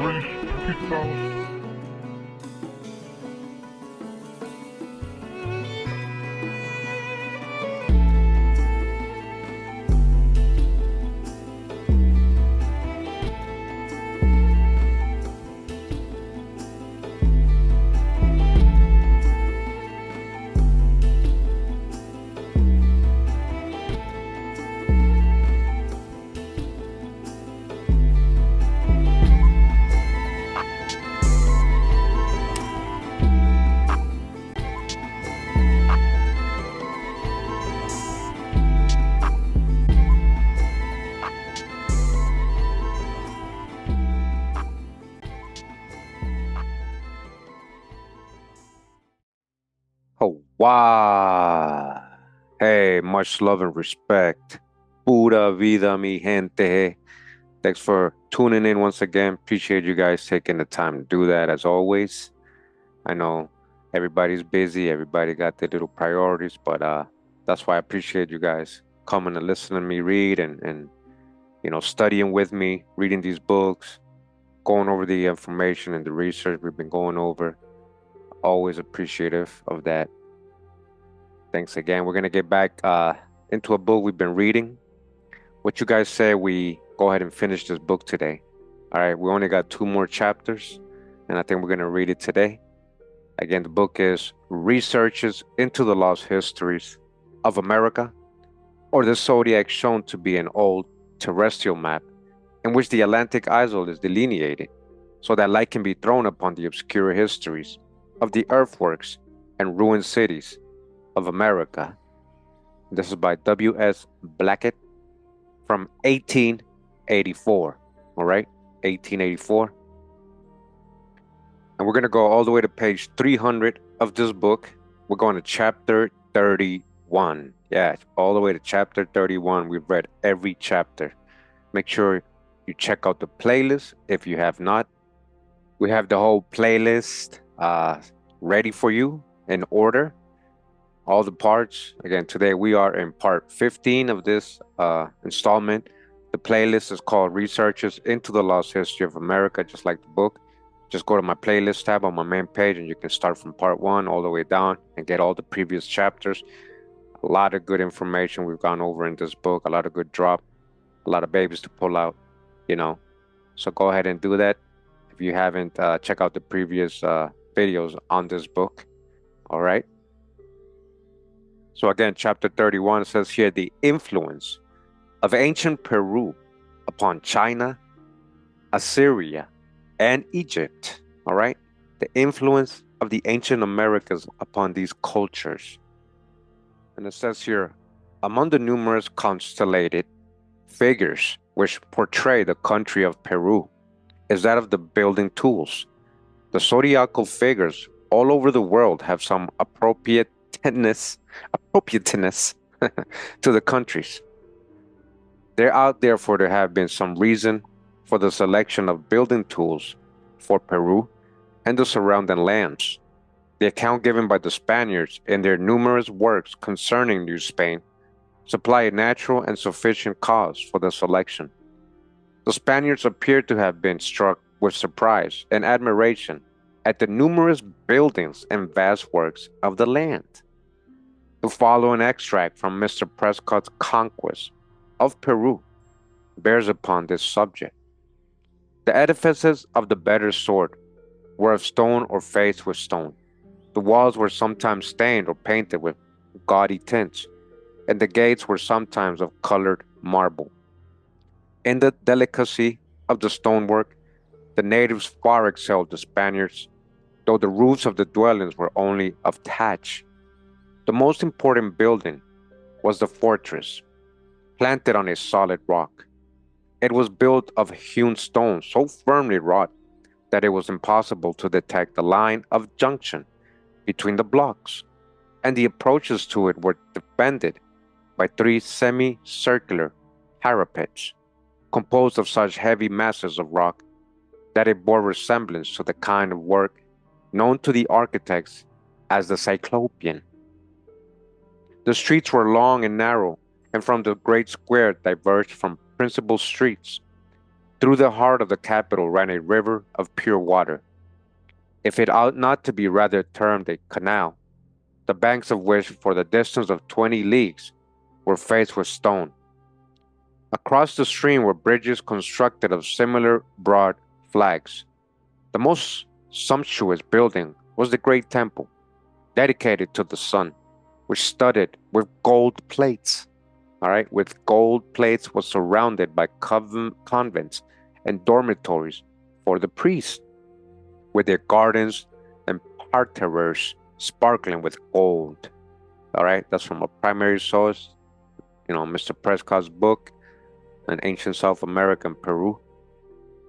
Peace. Oh, wow. Hey, much love and respect. Pura vida, mi gente. Thanks for tuning in once again. Appreciate you guys taking the time to do that as always. I know everybody's busy, everybody got their little priorities, but that's why I appreciate you guys coming and listening to me read and studying with me, reading these books, going over the information and the research we've been going over. Always appreciative of that. Thanks again. We're gonna get back into a book we've been reading. What you guys say we go ahead and finish this book today? All right, we only got 2 more chapters, and I think we're gonna read it today. Again, the book is Researches into the Lost Histories of America, or the zodiac shown to be an old terrestrial map in which the Atlantic isle is delineated so that light can be thrown upon the obscure histories of the earthworks and ruined cities of America. This is by W.S. Blackett from 1884. All right, 1884. And we're going to go all the way to page 300 of this book. We're going to chapter 31. Yeah, all the way to chapter 31. We've read every chapter. Make sure you check out the playlist if you have not. We have the whole playlist ready for you in order. All the parts. Again, today we are in part 15 of this installment. The playlist is called Researches into the Lost History of America, just like the book. Just go to my playlist tab on my main page and you can start from part 1 all the way down and get all the previous chapters. A lot of good information we've gone over in this book, a lot of good drop, a lot of babies to pull out, So go ahead and do that. If you haven't, check out the previous videos on this book. All right. So again, chapter 31 says here, the influence of ancient Peru upon China, Assyria, and Egypt. All right. The influence of the ancient Americas upon these cultures. And it says here, among the numerous constellated figures which portray the country of Peru is that of the building tools. The zodiacal figures all over the world have some appropriateness to the countries. There ought therefore to have been some reason for the selection of building tools for Peru and the surrounding lands. The account given by the Spaniards in their numerous works concerning New Spain supply a natural and sufficient cause for the selection. The Spaniards appear to have been struck with surprise and admiration at the numerous buildings and vast works of the land. To follow an extract from Mr. Prescott's Conquest of Peru bears upon this subject. The edifices of the better sort were of stone or faced with stone. The walls were sometimes stained or painted with gaudy tints, and the gates were sometimes of colored marble. In the delicacy of the stonework, the natives far excelled the Spaniards, though the roofs of the dwellings were only of thatch. The most important building was the fortress, planted on a solid rock. It was built of hewn stone so firmly wrought that it was impossible to detect the line of junction between the blocks, and the approaches to it were defended by 3 semicircular parapets, composed of such heavy masses of rock that it bore resemblance to the kind of work known to the architects as the Cyclopean. The streets were long and narrow, and from the great square diverged from principal streets Through the heart of the capital ran a river of pure water, if it ought not to be rather termed a canal, the banks of which for the distance of 20 leagues were faced with stone. Across the stream were bridges constructed of similar broad flags. The most sumptuous building was the great temple, dedicated to the sun, which studded with gold plates. All right, with gold plates was surrounded by convents and dormitories for the priests, with their gardens and parterres sparkling with gold. All right, that's from a primary source, Mr. Prescott's book, An Ancient South America and Peru.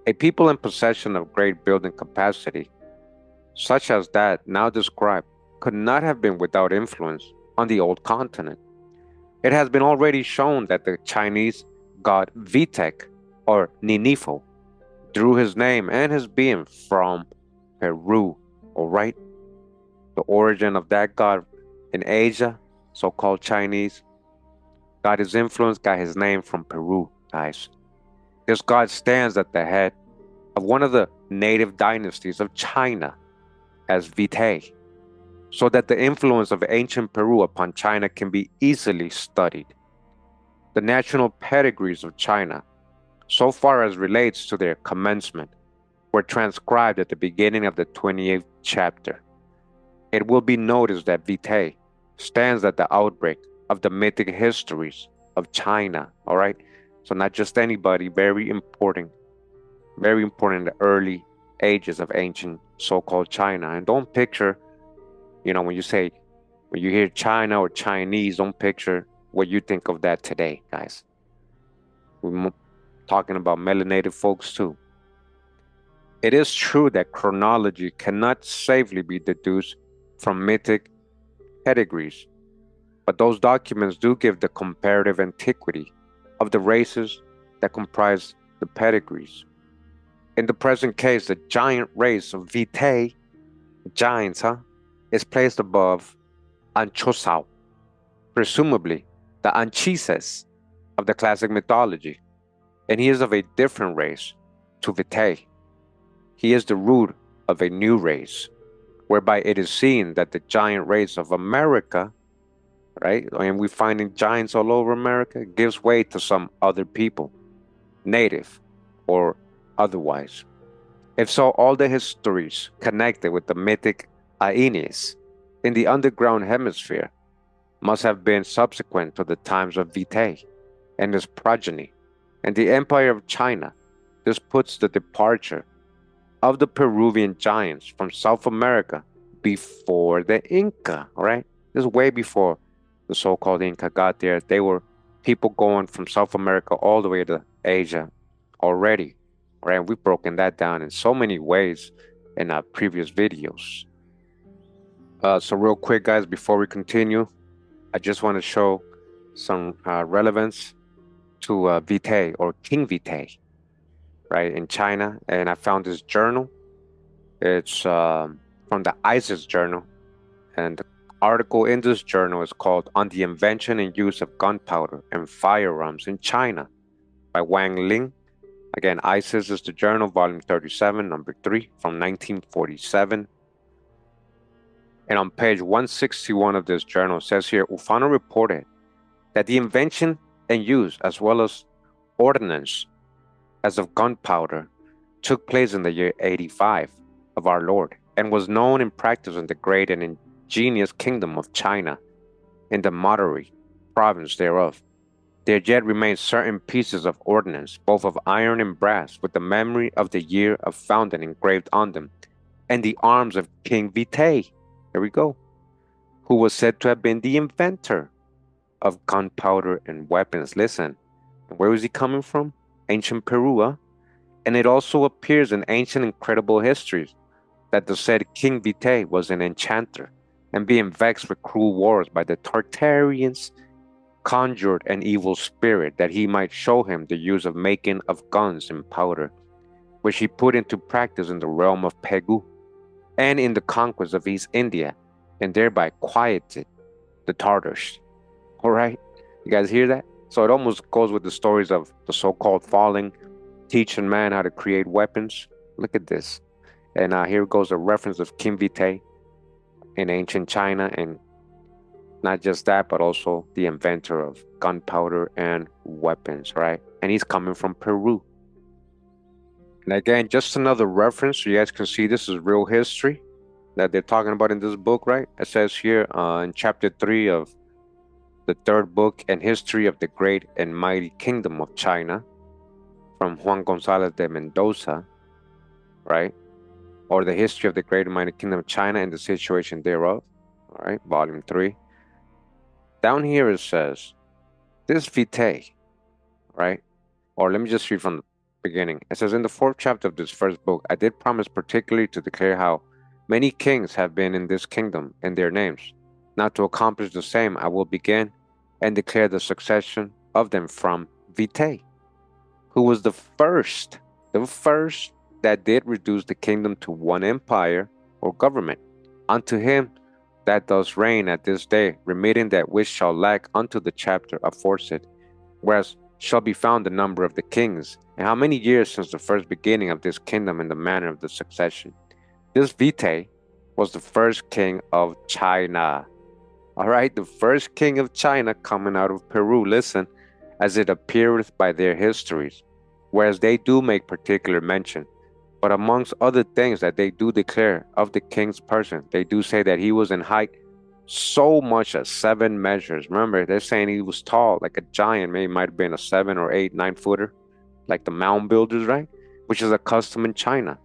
A people in possession of great building capacity, such as that now described, could not have been without influence on the old continent. It has been already shown that the Chinese god Vitek, or Ninifo, drew his name and his being from Peru, all right? The origin of that god in Asia, so-called Chinese, got his influence, got his name from Peru, guys. This god stands at the head of one of the native dynasties of China as Vitae, so that the influence of ancient Peru upon China can be easily studied. The national pedigrees of China, so far as relates to their commencement, were transcribed at the beginning of the 28th chapter. It will be noticed that Vitae stands at the outbreak of the mythic histories of China, all right? So not just anybody, very important in the early ages of ancient so-called China. And don't picture, when you hear China or Chinese, don't picture what you think of that today, guys. We're talking about melanated folks too. It is true that chronology cannot safely be deduced from mythic pedigrees, but those documents do give the comparative antiquity of the races that comprise the pedigrees. In the present case, the giant race of Vitae, giants, is placed above Anchosao, presumably the Anchises of the classic mythology, and he is of a different race to Vitae. He is the root of a new race, whereby it is seen that the giant race of America, right, and we're finding giants all over America, gives way to some other people, native or otherwise. If so, all the histories connected with the mythic Aeneas in the underground hemisphere must have been subsequent to the times of Vitae and his progeny and the Empire of China. This puts the departure of the Peruvian giants from South America before the Inca, all right? This is way before the so-called Inca got there. They were people going from South America all the way to Asia already, right? We've broken that down in so many ways in our previous videos. So real quick, guys, before we continue, I just want to show some relevance to Vitae or King Vitae, right, in China. And I found this journal. It's from the ISIS journal. And the article in this journal is called On the Invention and Use of Gunpowder and Firearms in China by Wang Ling. Again, ISIS is the journal, volume 37, number 3, from 1947. And on page 161 of this journal, it says here, Ufano reported that the invention and use, as well as ordnance as of gunpowder, took place in the year 85 of our Lord, and was known in practice in the great and ingenious kingdom of China, in the Madurai province thereof. There yet remain certain pieces of ordnance, both of iron and brass, with the memory of the year of founding engraved on them, and the arms of King Vitae, there we go, who was said to have been the inventor of gunpowder and weapons. Listen, where was he coming from? Ancient Peru, And it also appears in ancient incredible histories that the said King Vitae was an enchanter, and being vexed with cruel wars by the Tartarians, conjured an evil spirit that he might show him the use of making of guns and powder, which he put into practice in the realm of Pegu and in the conquest of East India, and thereby quieted the Tartars. All right, you guys hear that? So it almost goes with the stories of the so-called falling teaching man how to create weapons. Look at this. And here goes a reference of Kim Vitae in ancient China, and not just that, but also the inventor of gunpowder and weapons, right? And he's coming from Peru. And again, just another reference so you guys can see this is real history that they're talking about in this book, right? It says here in chapter 3 of the third book, and history of the great and mighty kingdom of China, from Juan González de Mendoza, right? Or the history of the great and mighty kingdom of China and the situation thereof, all right, volume 3. Down here it says, this vitae, right? Or let me just read from the beginning. It says, in the 4th chapter of this first book, I did promise particularly to declare how many kings have been in this kingdom and their names. Now to accomplish the same, I will begin and declare the succession of them from Vitae, who was the first that did reduce the kingdom to one empire or government. Unto him that does reign at this day, remitting that which shall lack unto the chapter aforesaid, whereas shall be found the number of the kings, and how many years since the first beginning of this kingdom in the manner of the succession. This Vitae was the first king of China. All right, the first king of China coming out of Peru. Listen, as it appeareth by their histories, whereas they do make particular mention. But amongst other things that they do declare of the king's person, they do say that he was in height so much as 7 measures. Remember, they're saying he was tall, like a giant. Maybe might have been a 7 or 8, 9 footer, like the mound builders, right? Which is a custom in China.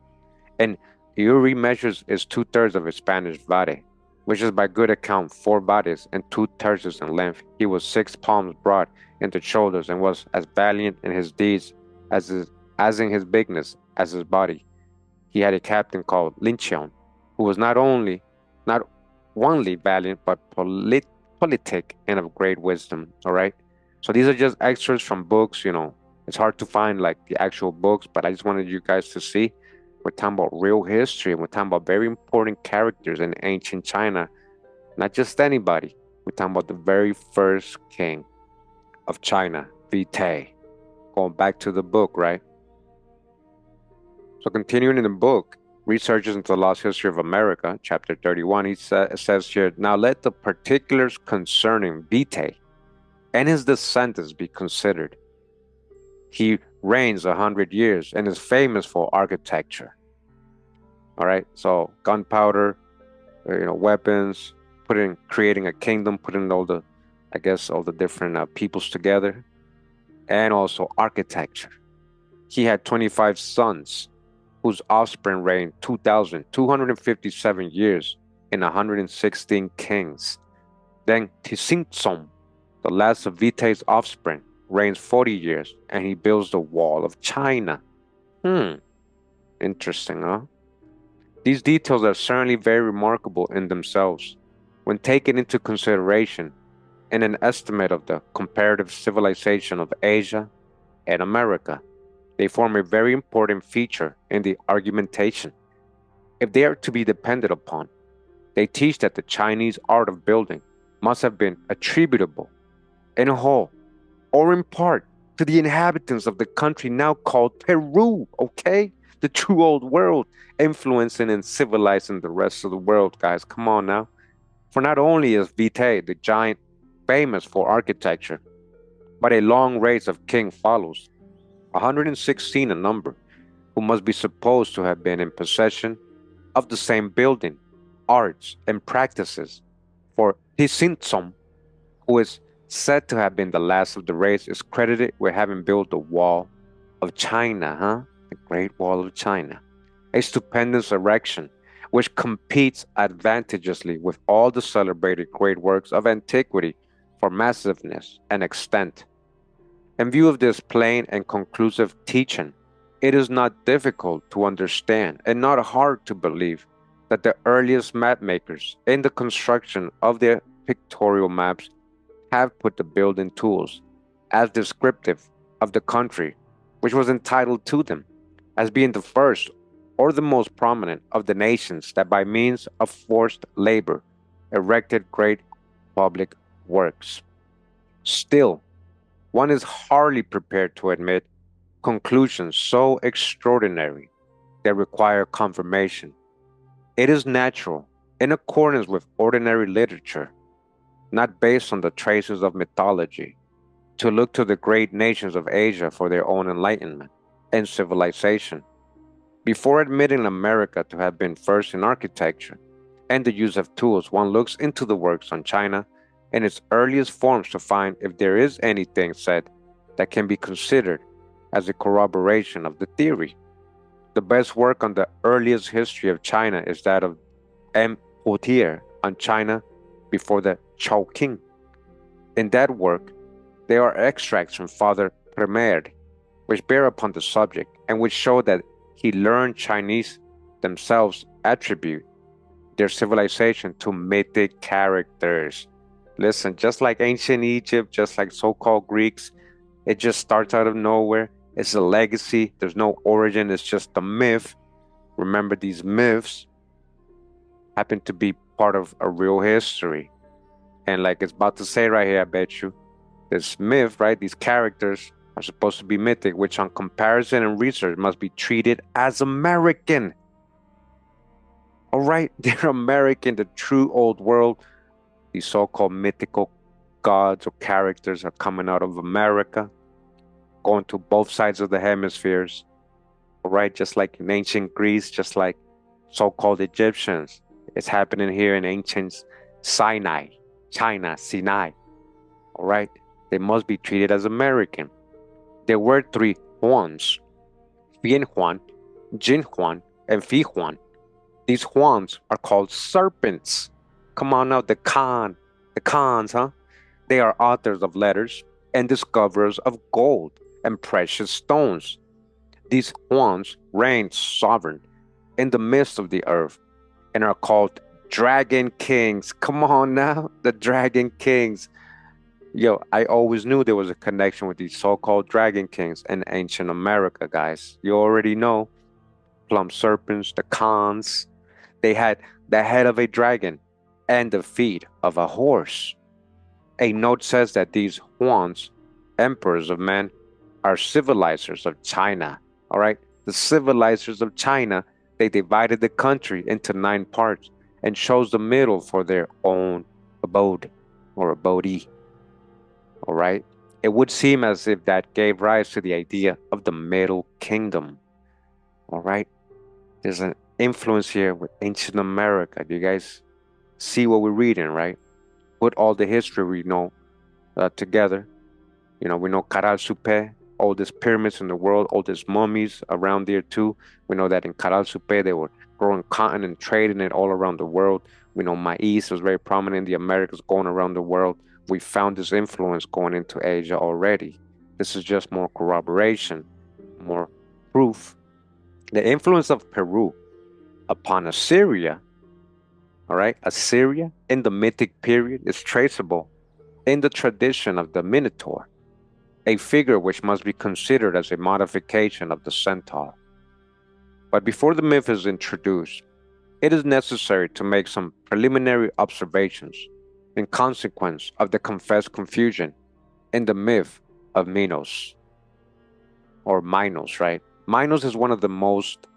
And the Uri measures is 2/3 of his Spanish vade, which is by good account 4 bodies and 2/3 in length. He was 6 palms broad in the shoulders and was as valiant in his deeds as in his bigness as his body. He had a captain called Lincheon, who was not only not only valiant but politic and of great wisdom. All right. So these are just extras from books. It's hard to find like the actual books, but I just wanted you guys to see. We're talking about real history, and we're talking about very important characters in ancient China. Not just anybody. We're talking about the very first king of China, Vitae. Going back to the book, right? So continuing in the book, Researches into the Lost History of America, chapter 31, it says here, now let the particulars concerning Vitae and his descendants be considered. He reigns 100 years and is famous for architecture. All right, so gunpowder, weapons, creating a kingdom, putting all the different peoples together, and also architecture. He had 25 sons, whose offspring reigned 2,257 years and 116 kings. Then Tisintzom, the last of Vitae's offspring, reigns 40 years, and he builds the wall of China. Interesting, huh? These details are certainly very remarkable in themselves. When taken into consideration in an estimate of the comparative civilization of Asia and America, they form a very important feature in the argumentation. If they are to be depended upon, they teach that the Chinese art of building must have been attributable, in whole or in part, to the inhabitants of the country now called Peru, okay? The true old world, influencing and civilizing the rest of the world, guys. Come on now. For not only is Vitae, the giant, famous for architecture, but a long race of king follows, 116 in number, who must be supposed to have been in possession of the same building, arts, and practices. For Tisintzom, who is said to have been the last of the race, is credited with having built the Wall of China, the Great Wall of China, a stupendous erection which competes advantageously with all the celebrated great works of antiquity for massiveness and extent. In view of this plain and conclusive teaching, it is not difficult to understand and not hard to believe that the earliest map makers in the construction of their pictorial maps have put the building tools as descriptive of the country which was entitled to them, as being the first or the most prominent of the nations that by means of forced labor erected great public works. Still, one is hardly prepared to admit conclusions so extraordinary they require confirmation. It is natural, in accordance with ordinary literature, not based on the traces of mythology, to look to the great nations of Asia for their own enlightenment and civilization. Before admitting America to have been first in architecture and the use of tools, one looks into the works on China in its earliest forms to find if there is anything said that can be considered as a corroboration of the theory. The best work on the earliest history of China is that of M. Potier on China before the Chowking. In that work, there are extracts from Father Premer, which bear upon the subject and which show that he learned Chinese themselves attribute their civilization to mythic characters. Listen, just like ancient Egypt, just like so called Greeks, it just starts out of nowhere. It's a legacy. There's no origin. It's just a myth. Remember, these myths happen to be part of a real history. And like it's about to say right here, I bet you, this myth, right? These characters are supposed to be mythic, which on comparison and research must be treated as American. All right, they're American, the true old world. These so-called mythical gods or characters are coming out of America, going to both sides of the hemispheres. All right, just like in ancient Greece, just like so-called Egyptians. It's happening here in ancient Sinai, China, Sinai. All right, they must be treated as American. There were three Juans: Bien Juan, Jin Juan, and Fi Juan. These Juans are called serpents. Come on now, the Khans, huh? They are authors of letters and discoverers of gold and precious stones. These Juans reigned sovereign in the midst of the earth and are called dragon kings. Come on now, the dragon kings. Yo, I always knew there was a connection with these so-called dragon kings in ancient America, guys. You already know, plum serpents, the Khans. They had the head of a dragon and the feet of a horse. A note says that these Huans, emperors of men, are civilizers of China. All right, the civilizers of China, they divided the country into 9 parts and chose the middle for their own abode or abode. All right, it would seem as if that gave rise to the idea of the Middle Kingdom. All right, there's an influence here with ancient America. Do you guys see what we're reading, right? Put all the history we know together. You know, we know Caral Supe, oldest pyramids in the world, oldest mummies around there too. We know that in Caral Supe they were growing cotton and trading it all around the world. We know maize was very prominent in the Americas going around the world. We found this influence going into Asia already. This is just more corroboration, more proof. The influence of Peru upon Assyria, all right, Assyria in the mythic period is traceable in the tradition of the Minotaur, a figure which must be considered as a modification of the centaur. But before the myth is introduced, it is necessary to make some preliminary observations in consequence of the confessed confusion in the myth of Minos, or Minos, right? Minos is one of the most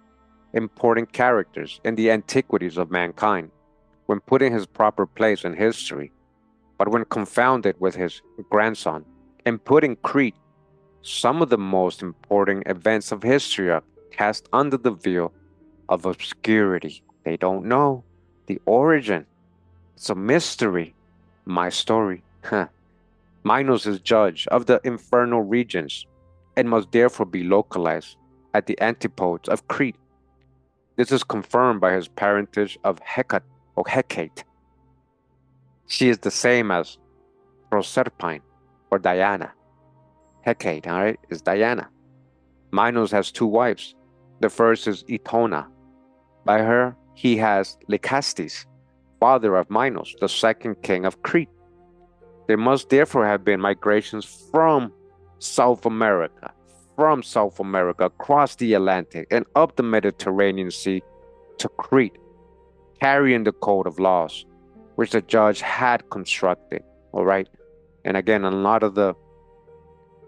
important characters in the antiquities of mankind when put in his proper place in history, but when confounded with his grandson and put in Crete, some of the most important events of history are cast under the veil of obscurity. They don't know the origin. It's a mystery. My story. Minos is judge of the infernal regions and must therefore be localized at the antipodes of Crete. This is confirmed by his parentage of Hecate or Hecate. She is the same as Proserpine or Diana. Hecate, all right, is Diana. Minos has 2 wives. The first is Etona. By her, he has Lycastes, father of Minos, the second king of Crete. There must therefore have been migrations from South America, across the Atlantic and up the Mediterranean Sea to Crete, carrying the code of laws which the judge had constructed. All right. And again, a lot of the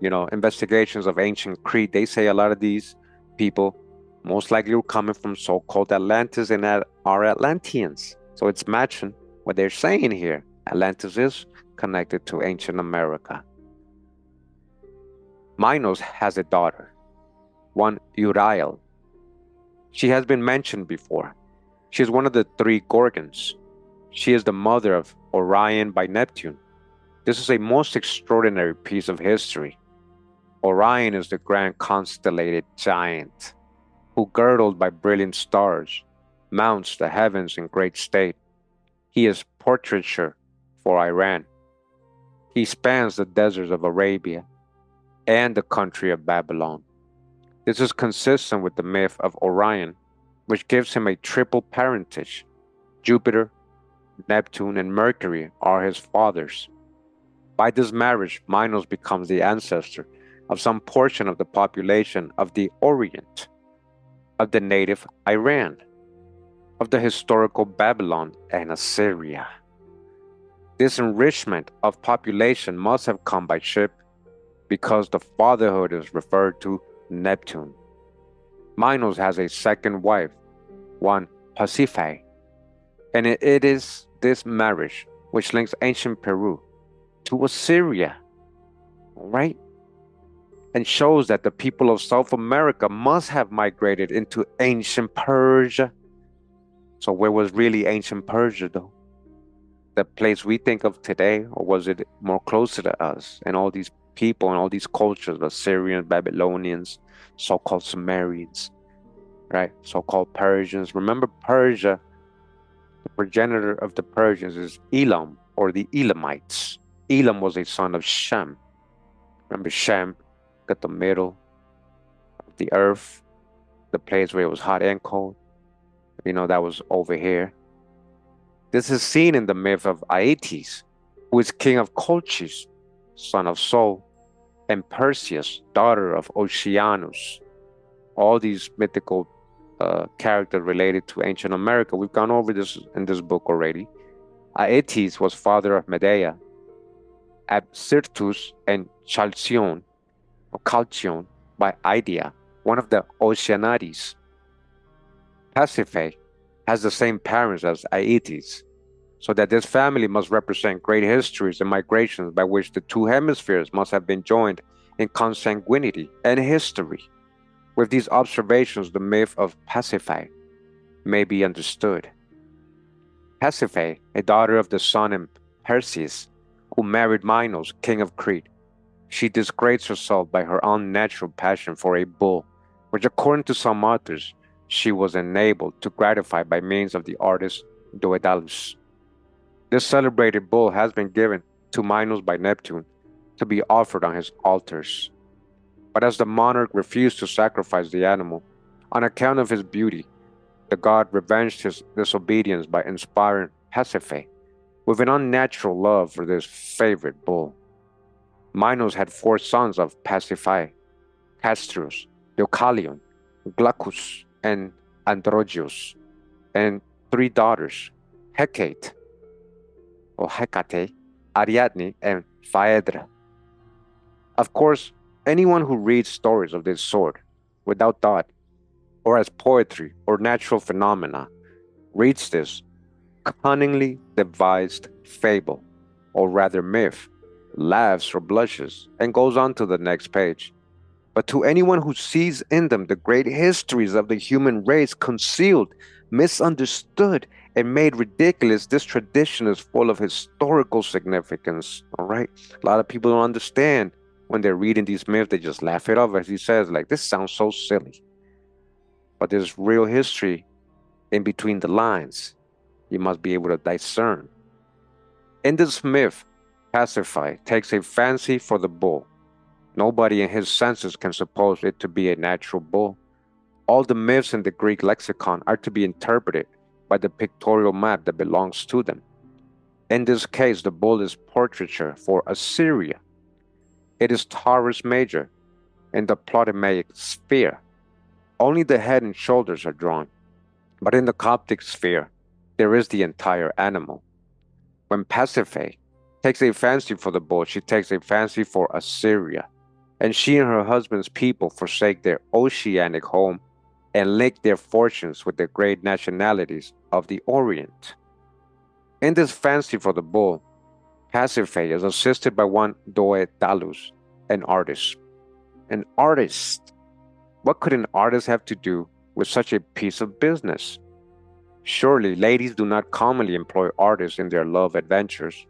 investigations of ancient Crete, they say a lot of these people most likely were coming from so-called Atlantis and are Atlanteans. So it's matching what they're saying here. Atlantis is connected to ancient America. Minos has a daughter, one Uriel. She has been mentioned before. She is one of the three Gorgons. She is the mother of Orion by Neptune. This is a most extraordinary piece of history. Orion is the grand constellated giant who, girdled by brilliant stars, mounts the heavens in great state. He is portraiture for Iran. He spans the deserts of Arabia and the country of Babylon. This is consistent with the myth of Orion, which gives him a triple parentage. Jupiter, Neptune, and Mercury are his fathers. By this marriage, Minos becomes the ancestor of some portion of the population of the Orient, of the native Iran, of the historical Babylon and Assyria. This enrichment of population must have come by ship because the fatherhood is referred to Neptune. Minos has a second wife, one Pasiphae, and it is this marriage which links ancient Peru to Assyria, all right? And shows that the people of South America must have migrated into ancient Persia. So where was really ancient Persia though? The place we think of today, or was it more closer to us and all these people and all these cultures, Assyrians, Babylonians, so-called Sumerians, right? So-called Persians. Remember Persia, the progenitor of the Persians is Elam or the Elamites. Elam was a son of Shem. Remember Shem got the middle of the earth, the place where it was hot and cold. That was over here. This is seen in the myth of Aeetes, who is king of Colchis, son of Sol, and Perseus, daughter of Oceanus. All these mythical characters related to ancient America. We've gone over this in this book already. Aeetes was father of Medea, Absyrtus and Chalcyon by Idea, one of the Oceanades. Pasiphae has the same parents as Aeetes, so that this family must represent great histories and migrations by which the two hemispheres must have been joined in consanguinity and history. With these observations, the myth of Pasiphae may be understood. Pasiphae, a daughter of the sun and Perseus, who married Minos, king of Crete, she disgraced herself by her unnatural passion for a bull, which according to some authors, she was enabled to gratify by means of the artist Daedalus. This celebrated bull has been given to Minos by Neptune to be offered on his altars. But as the monarch refused to sacrifice the animal on account of his beauty, the god revenged his disobedience by inspiring Pasiphae with an unnatural love for this favorite bull. Minos had 4 sons of Pasiphae: Castrus, Deucalion, Glaucus, and Androgeus, and 3 daughters, Hecate, or Hecate, Ariadne, and Phaedra. Of course, anyone who reads stories of this sort without thought, or as poetry or natural phenomena, reads this cunningly devised fable, or rather myth, laughs or blushes, and goes on to the next page. But to anyone who sees in them the great histories of the human race concealed, misunderstood, and made ridiculous, this tradition is full of historical significance. All right? A lot of people don't understand when they're reading these myths, they just laugh it off, as he says, like, this sounds so silly. But there's real history in between the lines. You must be able to discern. In this myth, Pasiphae takes a fancy for the bull. Nobody in his senses can suppose it to be a natural bull. All the myths in the Greek lexicon are to be interpreted by the pictorial map that belongs to them. In this case, the bull is portraiture for Assyria. It is Taurus Major in the Ptolemaic sphere. Only the head and shoulders are drawn, but in the Coptic sphere, there is the entire animal. When Pasiphae takes a fancy for the bull, she takes a fancy for Assyria. and she and her husband's people forsake their oceanic home and link their fortunes with the great nationalities of the Orient. In this fancy for the bull, Pasiphae is assisted by one Doedalus, an artist. An artist? What could an artist have to do with such a piece of business? Surely ladies do not commonly employ artists in their love adventures.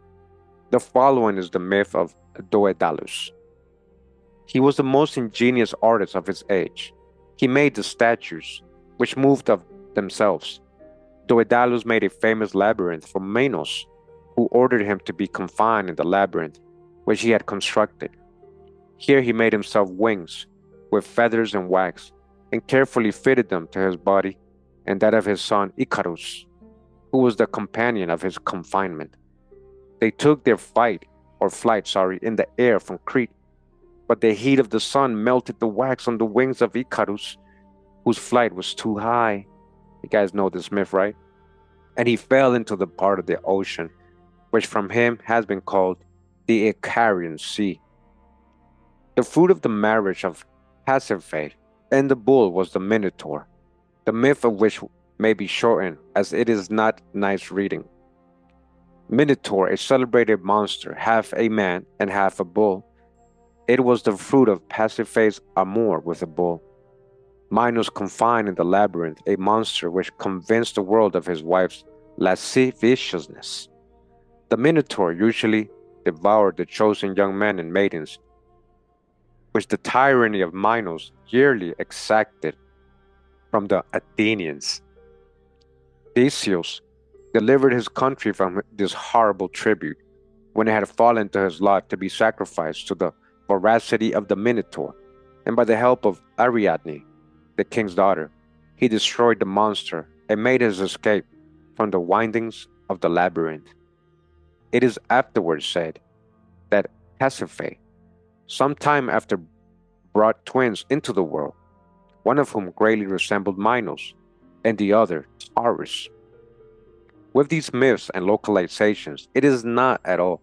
The following is the myth of Doedalus. He was the most ingenious artist of his age. He made the statues, which moved of themselves. Doedalus made a famous labyrinth for Minos, who ordered him to be confined in the labyrinth which he had constructed. Here he made himself wings with feathers and wax, and carefully fitted them to his body and that of his son Icarus, who was the companion of his confinement. They took their flight, in the air from Crete, but the heat of the sun melted the wax on the wings of Icarus, whose flight was too high. You guys know this myth, right? And he fell into the part of the ocean, which from him has been called the Icarian Sea. The fruit of the marriage of Pasiphae and the bull was the Minotaur, the myth of which may be shortened as it is not nice reading. Minotaur, a celebrated monster, half a man and half a bull. It was the fruit of Pasiphae's amour with a bull. Minos confined in the labyrinth a monster which convinced the world of his wife's lasciviousness. The Minotaur usually devoured the chosen young men and maidens, which the tyranny of Minos yearly exacted from the Athenians. Theseus delivered his country from this horrible tribute when it had fallen to his lot to be sacrificed to the voracity of the Minotaur, and by the help of Ariadne, the king's daughter, he destroyed the monster and made his escape from the windings of the labyrinth. It is afterwards said that Pasiphae, some time after, brought twins into the world, one of whom greatly resembled Minos, and the other Taurus. With these myths and localizations, it is not at all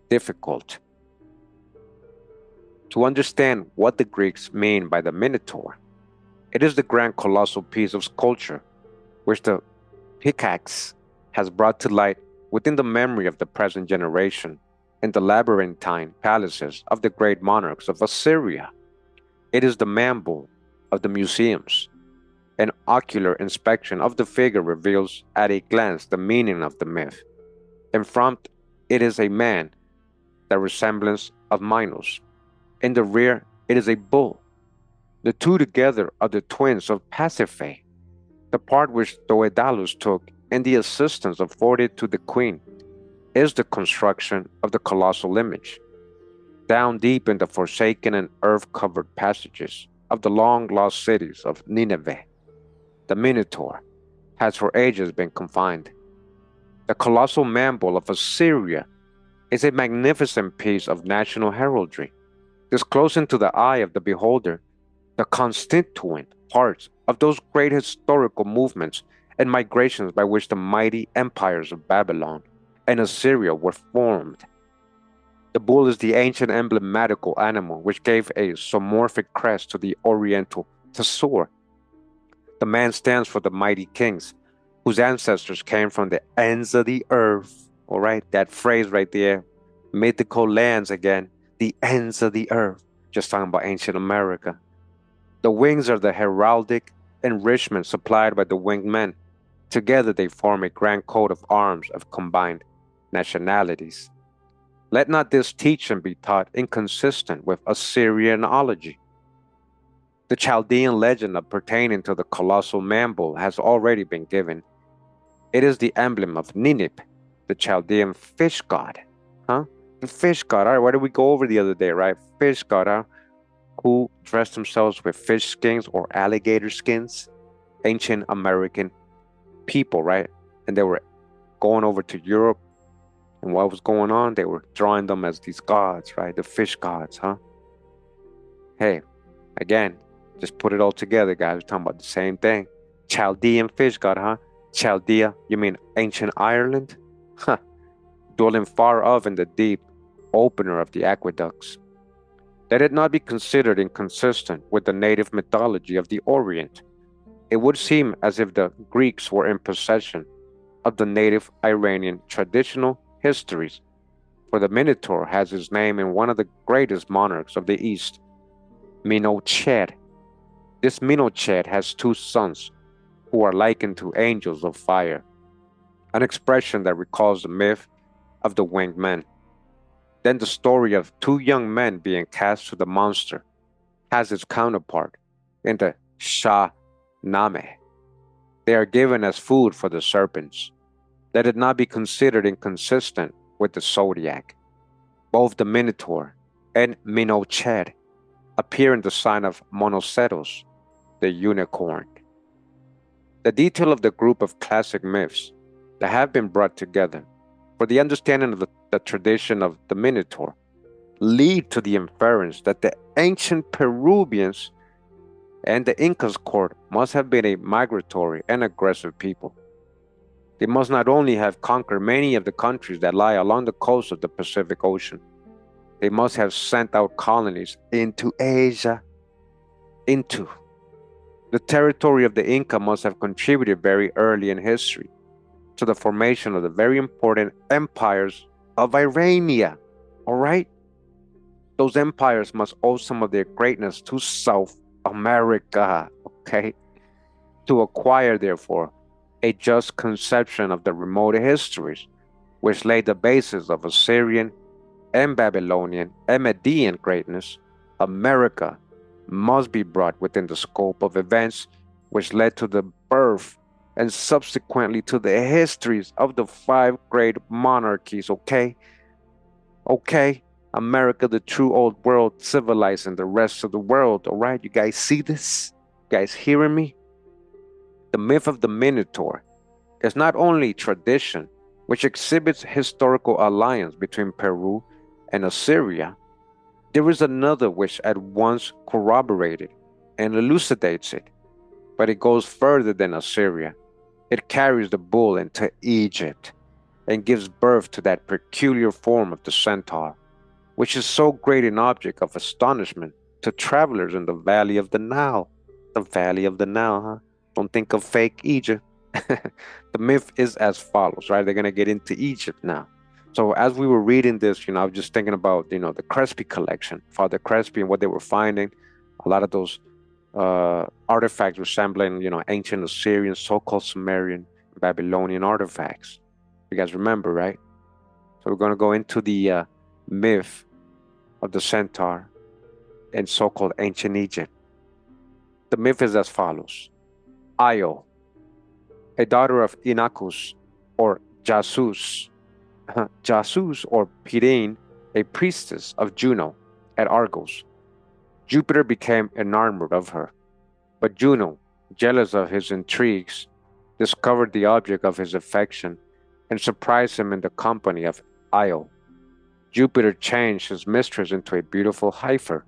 difficult to understand what the Greeks mean by the Minotaur. It is the grand colossal piece of sculpture which the pickaxe has brought to light within the memory of the present generation in the labyrinthine palaces of the great monarchs of Assyria. It is the man bull of the museums. An ocular inspection of the figure reveals at a glance the meaning of the myth. In front, it is a man, the resemblance of Minos. In the rear, it is a bull. The two together are the twins of Pasiphae. The part which Doedalus took and the assistance afforded to the queen is the construction of the colossal image. Down deep in the forsaken and earth-covered passages of the long-lost cities of Nineveh, the Minotaur has for ages been confined. The colossal man-bull of Assyria is a magnificent piece of national heraldry, disclosing to the eye of the beholder the constituent parts of those great historical movements and migrations by which the mighty empires of Babylon and Assyria were formed. The bull is the ancient emblematical animal which gave a zoomorphic crest to the oriental Tazor. The man stands for the mighty kings whose ancestors came from the ends of the earth. All right, that phrase right there, mythical lands again, the ends of the earth, just talking about ancient America. The wings are the heraldic enrichment supplied by the winged men. Together they form a grand coat of arms of combined nationalities. Let not this teaching be taught inconsistent with Assyrianology. The Chaldean legend of pertaining to the colossal man-bull has already been given. It is the emblem of Ninip, the Chaldean fish god. The fish god. All right, where did we go over the other day, right? Fish god, who dressed themselves with fish skins or alligator skins. Ancient American people, right? And they were going over to Europe. And what was going on? They were drawing them as these gods, right? The fish gods, Hey, again, just put it all together, guys. We're talking about the same thing. Chaldean fish god, Chaldea, you mean ancient Ireland? Dwelling far off in the deep, opener of the aqueducts. Let it not be considered inconsistent with the native mythology of the Orient. It would seem as if the Greeks were in possession of the native Iranian traditional histories, for the Minotaur has his name in one of the greatest monarchs of the East, Minochet. This Minochet has two sons who are likened to angels of fire, an expression that recalls the myth of the winged man. Then the story of two young men being cast to the monster has its counterpart in the Shah Name. They are given as food for the serpents. Let it not be considered inconsistent with the zodiac. Both the Minotaur and Minochet appear in the sign of Monoceros, the unicorn. The detail of the group of classic myths that have been brought together for the understanding of the tradition of the Minotaur lead to the inference that the ancient Peruvians and the Incas' court must have been a migratory and aggressive people. They must not only have conquered many of the countries that lie along the coast of the Pacific Ocean, they must have sent out colonies into Asia. Into the territory of the Inca must have contributed very early in history to the formation of the very important empires of Irania. All right? Those empires must owe some of their greatness to South America. Okay? To acquire, therefore, a just conception of the remote histories, which laid the basis of Assyrian and Babylonian and Median greatness, America must be brought within the scope of events which led to the birth and subsequently to the histories of the five great monarchies. Okay? Okay? America, the true old world, civilizing the rest of the world. All right? You guys see this? You guys hearing me? The myth of the Minotaur is not only tradition, which exhibits historical alliance between Peru and Assyria, there is another which at once corroborated and elucidates it, but it goes further than Assyria. It carries the bull into Egypt and gives birth to that peculiar form of the centaur, which is so great an object of astonishment to travelers in the Valley of the Nile. The Valley of the Nile, huh? Don't think of fake Egypt. The myth is as follows, right? They're going to get into Egypt now. So as we were reading this, I was just thinking about, the Crespi collection, Father Crespi, and what they were finding. A lot of those artifacts resembling, ancient Assyrian, so-called Sumerian, Babylonian artifacts. You guys remember, right? So we're going to go into the myth of the centaur in so-called ancient Egypt. The myth is as follows. Io, a daughter of Inachus or Jasus, Jasus or Pirene, a priestess of Juno at Argos. Jupiter became enamored of her, but Juno, jealous of his intrigues, discovered the object of his affection and surprised him in the company of Io. Jupiter changed his mistress into a beautiful heifer,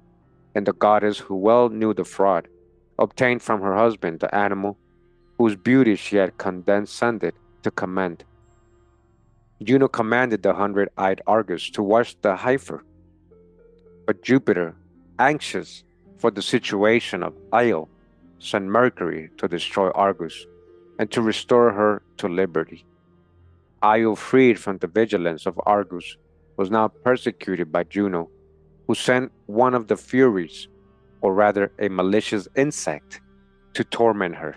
and the goddess, who well knew the fraud, obtained from her husband the animal whose beauty she had condescended to commend. Juno commanded the 100-eyed Argus to watch the heifer, but Jupiter, anxious for the situation of Io, sent Mercury to destroy Argus and to restore her to liberty. Io, freed from the vigilance of Argus, was now persecuted by Juno, who sent one of the Furies, or rather a malicious insect, to torment her.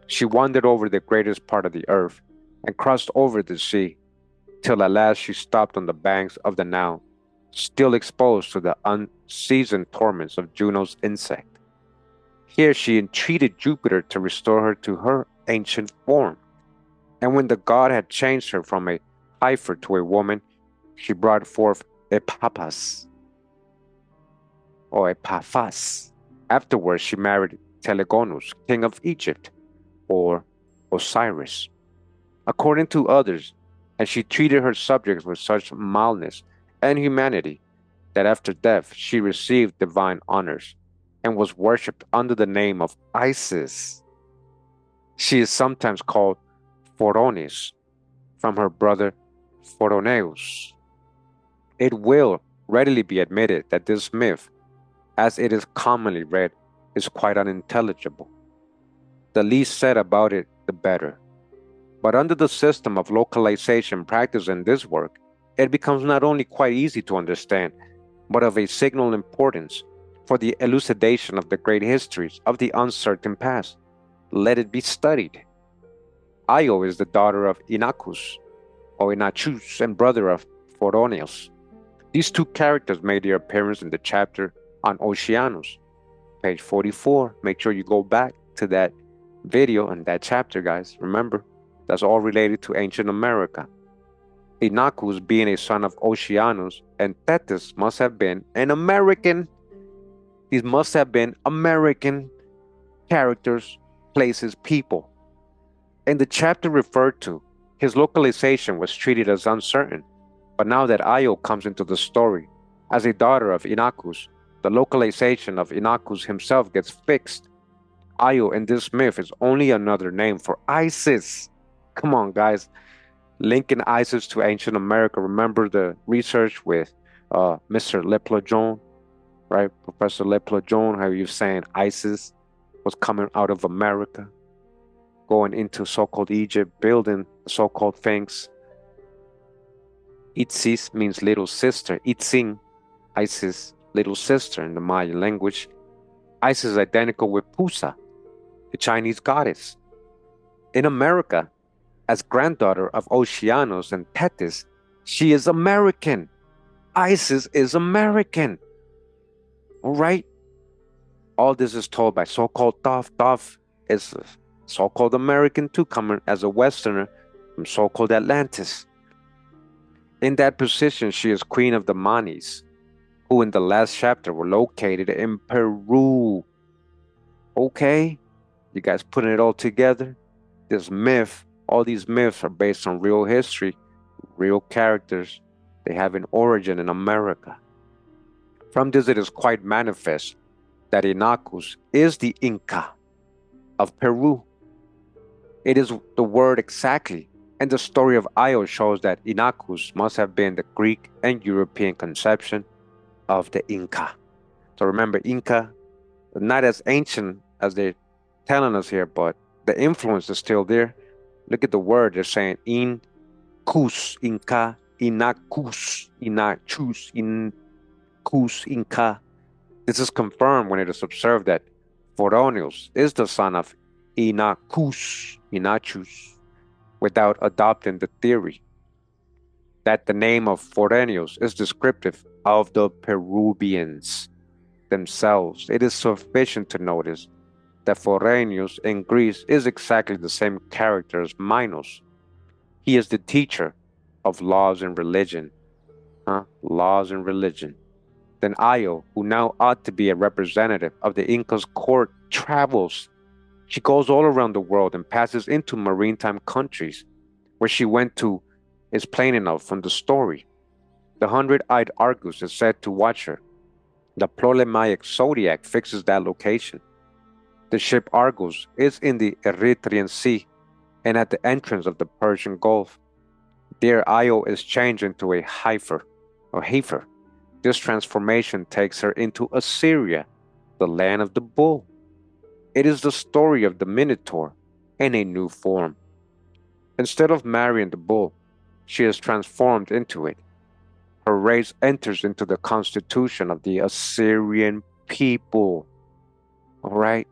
She wandered over the greatest part of the earth and crossed over the sea, till at last she stopped on the banks of the Nile, still exposed to the unceasing torments of Juno's insect. Here she entreated Jupiter to restore her to her ancient form, and when the god had changed her from a heifer to a woman, she brought forth Epaphus, or Epaphus. Afterwards she married Telegonus, king of Egypt, or Osiris, according to others, and she treated her subjects with such mildness and humanity that after death she received divine honors and was worshipped under the name of Isis. She is sometimes called Phoronis, from her brother Phoroneus. It will, readily be admitted that this myth, as it is commonly read, is quite unintelligible. The least said about it, the better. But under the system of localization practiced in this work, it becomes not only quite easy to understand, but of a signal importance for the elucidation of the great histories of the uncertain past. Let it be studied. Io is the daughter of Inachus, or Inachus, and brother of Phoronios. These two characters made their appearance in the chapter on Oceanus, page 44. Make sure you go back to that video and that chapter, guys. Remember, that's all related to ancient America. Inachus being a son of Oceanus, and Thetis must have been an American. These must have been American characters, places, people. In the chapter referred to, his localization was treated as uncertain, but now that Io comes into the story, as a daughter of Inachus, the localization of Inachus himself gets fixed. Io in this myth is only another name for Isis. Come on, guys. Linking Isis to ancient America. Remember the research with Mr. Leplojon, right? Professor Leplojon, how you're saying Isis was coming out of America, going into so-called Egypt, building so-called things. Itzis means little sister. Itzin, Isis, little sister in the Mayan language. Isis is identical with Pusa, the Chinese goddess. In America, as granddaughter of Oceanus and Thetis, she is American. Isis is American. All right? All this is told by so-called Thoth. Thoth is a so-called American too, coming as a Westerner from so-called Atlantis. In that position, she is queen of the Manis, who in the last chapter were located in Peru. Okay? You guys putting it all together? This myth, all these myths are based on real history, real characters. They have an origin in America. From this, it is quite manifest that Inachus is the Inca of Peru. It is the word exactly, and the story of Io shows that Inachus must have been the Greek and European conception of the Inca. So remember, Inca, not as ancient as they're telling us here, but the influence is still there. Look at the word, they're saying Incus, Inca, Inachus, Inachus, Incus, Inca. This is confirmed when it is observed that Phoronius is the son of Inachus, without adopting the theory that the name of Phoronius is descriptive of the Peruvians themselves. It is sufficient to notice that Phoronius in Greece is exactly the same character as Minos. He is the teacher of laws and religion. Laws and religion. Then Io, who now ought to be a representative of the Inca's court, travels. She goes all around the world and passes into maritime countries. Where she went to is plain enough from the story. The 100-eyed Argus is said to watch her. The Ptolemaic zodiac fixes that location. The ship Argus is in the Erythraean Sea and at the entrance of the Persian Gulf. There Io is changed into a heifer. This transformation takes her into Assyria, the land of the bull. It is the story of the Minotaur in a new form. Instead of marrying the bull, she is transformed into it. Her race enters into the constitution of the Assyrian people. All right?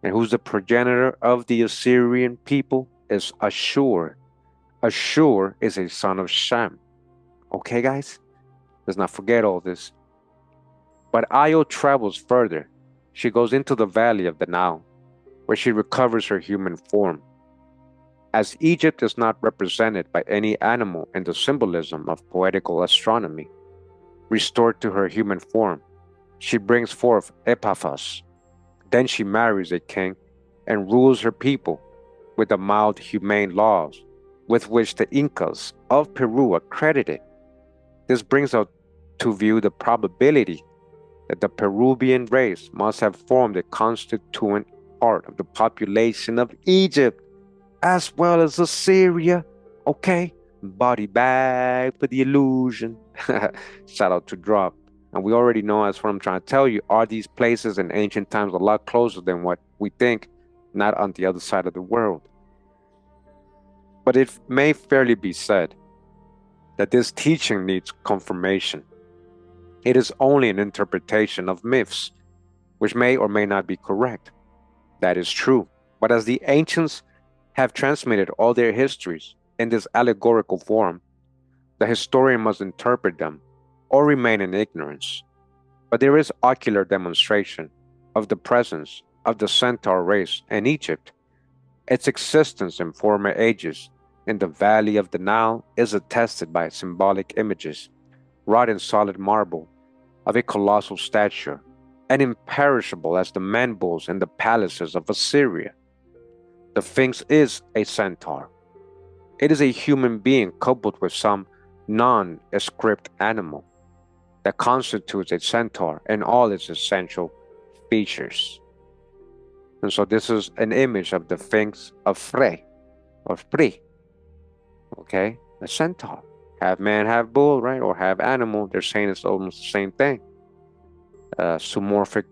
And who's the progenitor of the Assyrian people? Is Ashur. Ashur is a son of Shem. Okay, guys? Let's not forget all this. But Io travels further. She goes into the valley of the Nile, where she recovers her human form. As Egypt is not represented by any animal in the symbolism of poetical astronomy, restored to her human form, she brings forth Epaphras. Then she marries a king and rules her people with the mild, humane laws with which the Incas of Peru are credited. This brings out to view the probability that the Peruvian race must have formed a constituent part of the population of Egypt, as well as Assyria. Okay, body bag for the illusion. Shout out to Drop. And we already know, as what I'm trying to tell you, are these places in ancient times a lot closer than what we think, not on the other side of the world. But it may fairly be said that this teaching needs confirmation. It is only an interpretation of myths, which may or may not be correct. That is true. But as the ancients have transmitted all their histories in this allegorical form, the historian must interpret them or remain in ignorance. But there is ocular demonstration of the presence of the centaur race in Egypt. Its existence in former ages in the valley of the Nile is attested by symbolic images wrought in solid marble of a colossal stature and imperishable as the man bulls in the palaces of Assyria. The Sphinx is a centaur. It is a human being coupled with some nondescript animal that constitutes a centaur in all its essential features. And so this is an image of the Sphinx of Frey, or Frey, okay? A centaur. Half man, half bull, right? Or half animal. They're saying it's almost the same thing. Zoomorphic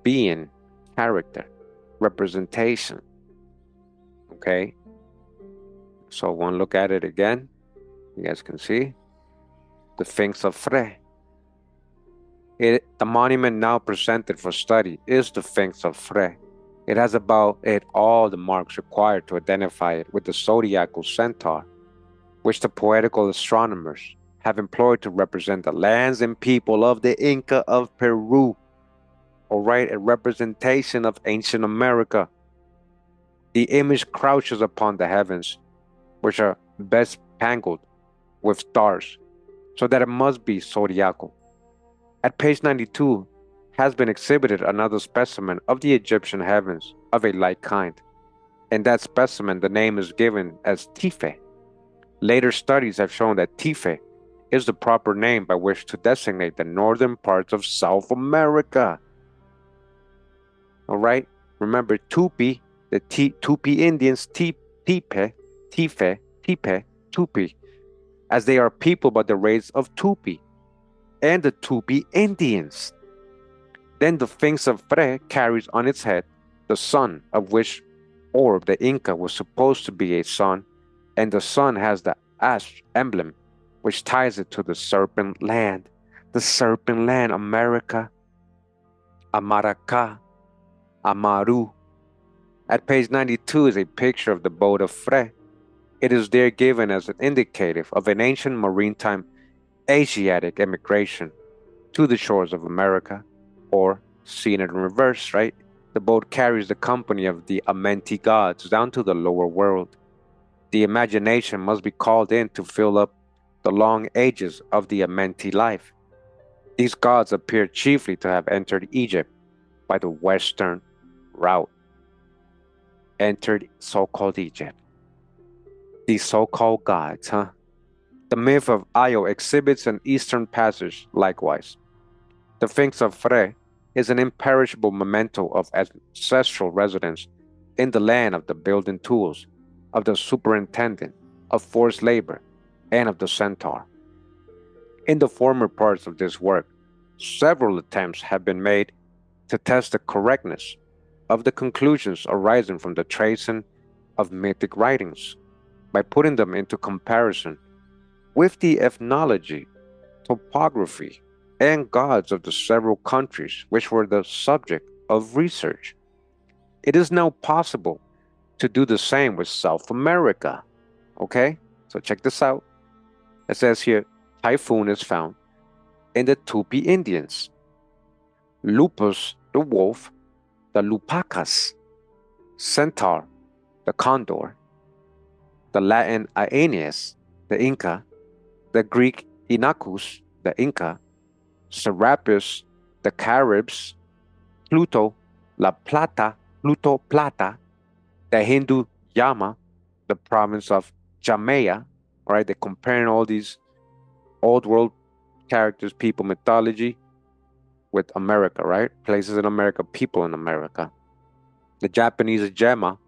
being, character, representation, okay? So one look at it again. You guys can see the Sphinx of Frey. The monument now presented for study is the Sphinx of Frey. It has about all the marks required to identify it with the zodiacal centaur, which the poetical astronomers have employed to represent the lands and people of the Inca of Peru. All right, a representation of ancient America. The image crouches upon the heavens, which are best spangled with stars, so that it must be zodiacal. At page 92 has been exhibited another specimen of the Egyptian heavens of a like kind. In that specimen, the name is given as Tife. Later studies have shown that Tife is the proper name by which to designate the northern parts of South America. All right, remember Tupi, the Tupi Indians, Tipe, Tife, Tipe, Tupi, as they are people by the race of Tupi and the Tupi Indians. Then the Sphinx of Frey carries on its head the sun, of which orb the Inca was supposed to be a sun, and the sun has the ash emblem, which ties it to the serpent land. The serpent land, America, Amaraca, Amaru. At page 92 is a picture of the boat of Frey. It is there given as an indicative of an ancient maritime Asiatic immigration to the shores of America, or seen in reverse, right? The boat carries the company of the Amenti gods down to the lower world. The imagination must be called in to fill up the long ages of the Amenti life. These gods appear chiefly to have entered Egypt by the western route. Entered so-called Egypt. These so-called gods, huh? The myth of Io exhibits an eastern passage likewise. The Sphinx of Frey is an imperishable memento of ancestral residence in the land of the building tools, of the superintendent, of forced labor, and of the centaur. In the former parts of this work, several attempts have been made to test the correctness of the conclusions arising from the tracing of mythic writings by putting them into comparison with the ethnology, topography, and gods of the several countries which were the subject of research. It is now possible to do the same with South America. Okay, so check this out. It says here, typhoon is found in the Tupi Indians, lupus, the wolf, the lupacas, centaur, the condor, the Latin Aeneas, the Inca, the Greek Inachus, the Inca, Serapis, the Caribs, Pluto, La Plata, Pluto Plata, the Hindu Yama, the province of Jamea. All right, they're comparing all these old world characters, people, mythology with America, right? Places in America, people in America. The Japanese Gemma,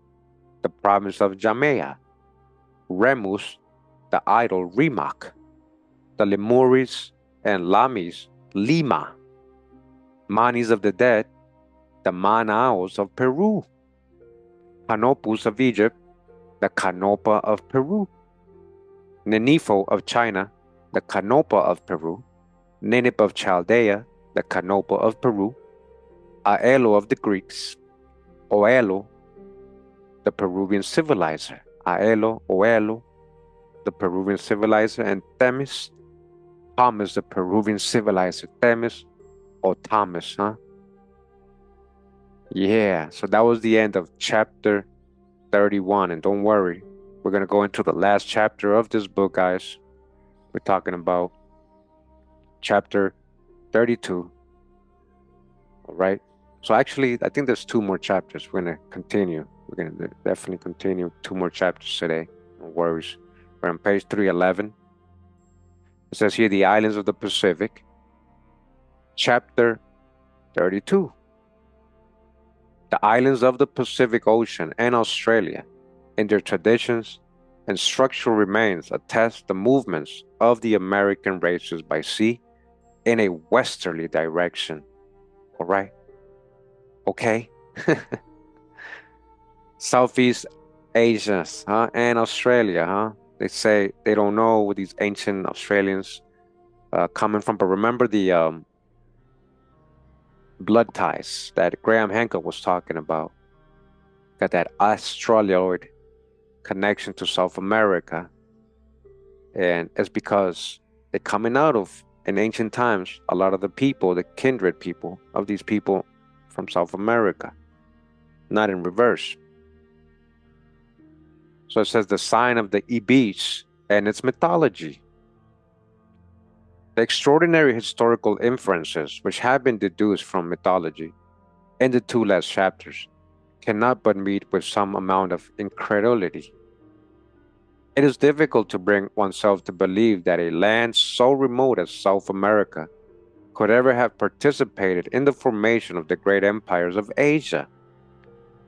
the province of Jamea. Remus, the idol Rimac. The Lemuris and Lamis, Lima, Manis of the dead, the Manaos of Peru, Canopus of Egypt, the Canopa of Peru, Ninipho of China, the Canopa of Peru, Ninip of Chaldea, the Canopa of Peru, Aelo of the Greeks, Oelo, the Peruvian civilizer, Aelo, Oelo, the Peruvian civilizer, and Themis, Thomas, the Peruvian civilizer, Themis, or Thomas, huh? Yeah, so that was the end of chapter 31. And don't worry, we're going to go into the last chapter of this book, guys. We're talking about chapter 32. All right. So actually, I think there's 2 more chapters. We're going to continue. We're going to definitely continue 2 more chapters today. No worries. We're on page 311. It says here, the islands of the Pacific, chapter 32. The islands of the Pacific Ocean and Australia, in their traditions and structural remains, attest the movements of the American races by sea in a westerly direction. All right? Okay? Southeast Asia, huh? And Australia, huh? They say they don't know where these ancient Australians coming from, but remember the blood ties that Graham Hancock was talking about. Got that Australoid connection to South America, and it's because they're coming out of, in ancient times, a lot of the people, the kindred people of these people from South America, not in reverse. So it says the sign of the Ibis and its mythology. The extraordinary historical inferences which have been deduced from mythology in the 2 last chapters cannot but meet with some amount of incredulity. It is difficult to bring oneself to believe that a land so remote as South America could ever have participated in the formation of the great empires of Asia.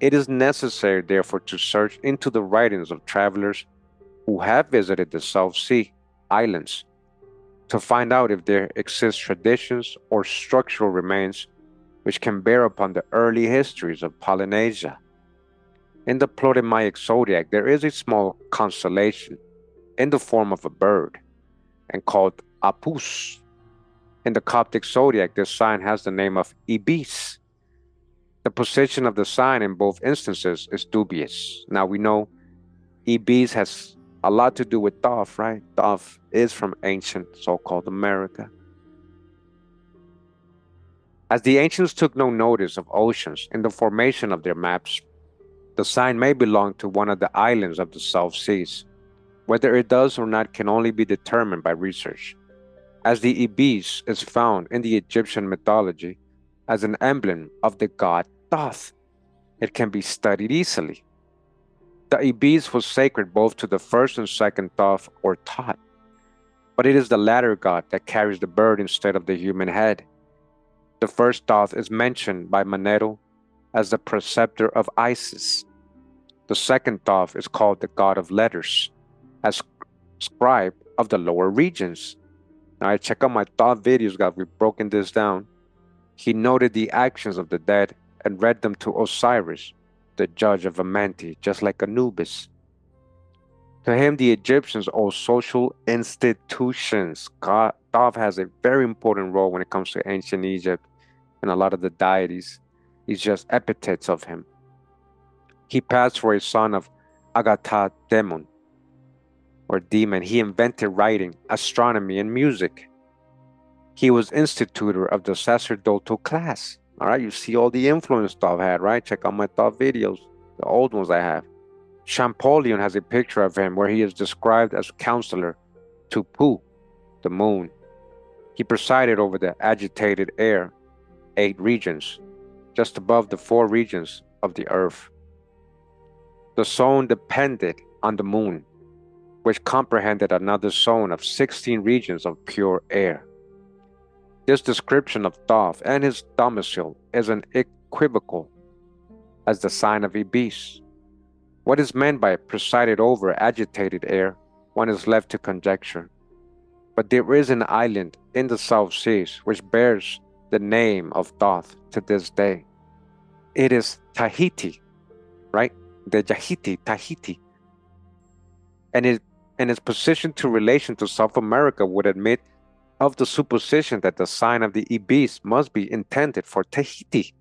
It is necessary, therefore, to search into the writings of travelers who have visited the South Sea Islands to find out if there exist traditions or structural remains which can bear upon the early histories of Polynesia. In the Ptolemaic zodiac, there is a small constellation in the form of a bird and called Apus. In the Coptic zodiac, this sign has the name of Ibis. The position of the sign in both instances is dubious. Now we know Ibis has a lot to do with Thoth, right? Thoth is from ancient so-called America. As the ancients took no notice of oceans in the formation of their maps, the sign may belong to one of the islands of the South Seas. Whether it does or not can only be determined by research, as the Ibis is found in the Egyptian mythology as an emblem of the god Thoth. It can be studied easily. The Ibis was sacred both to the first and second Thoth or Tot, but it is the latter god that carries the bird instead of the human head. The first Thoth is mentioned by Manetho as the preceptor of Isis. The second Thoth is called the god of letters, as scribe of the lower regions. All right, check out my Thoth videos, guys. We've broken this down. He noted the actions of the dead and read them to Osiris, the judge of Amenti, just like Anubis. To him, the Egyptians owe social institutions. Thoth has a very important role when it comes to ancient Egypt, and a lot of the deities, he's just epithets of him. He passed for a son of Agatha Demon, or demon. He invented writing, astronomy, and music. He was institutor of the sacerdotal class. All right, you see all the influence Thoth had, right? Check out my Thoth videos, the old ones I have. Champollion has a picture of him where he is described as counselor to Pu, the moon. He presided over the agitated air, 8 regions, just above the 4 regions of the earth. The zone depended on the moon, which comprehended another zone of 16 regions of pure air. This description of Thoth and his domicile is an equivocal as the sign of Ibis. What is meant by presided over agitated air, one is left to conjecture. But there is an island in the South Seas which bears the name of Thoth to this day. It is Tahiti, right? The Tahiti. And its position to relation to South America would admit of the supposition that the sign of the ibis must be intended for Tahiti.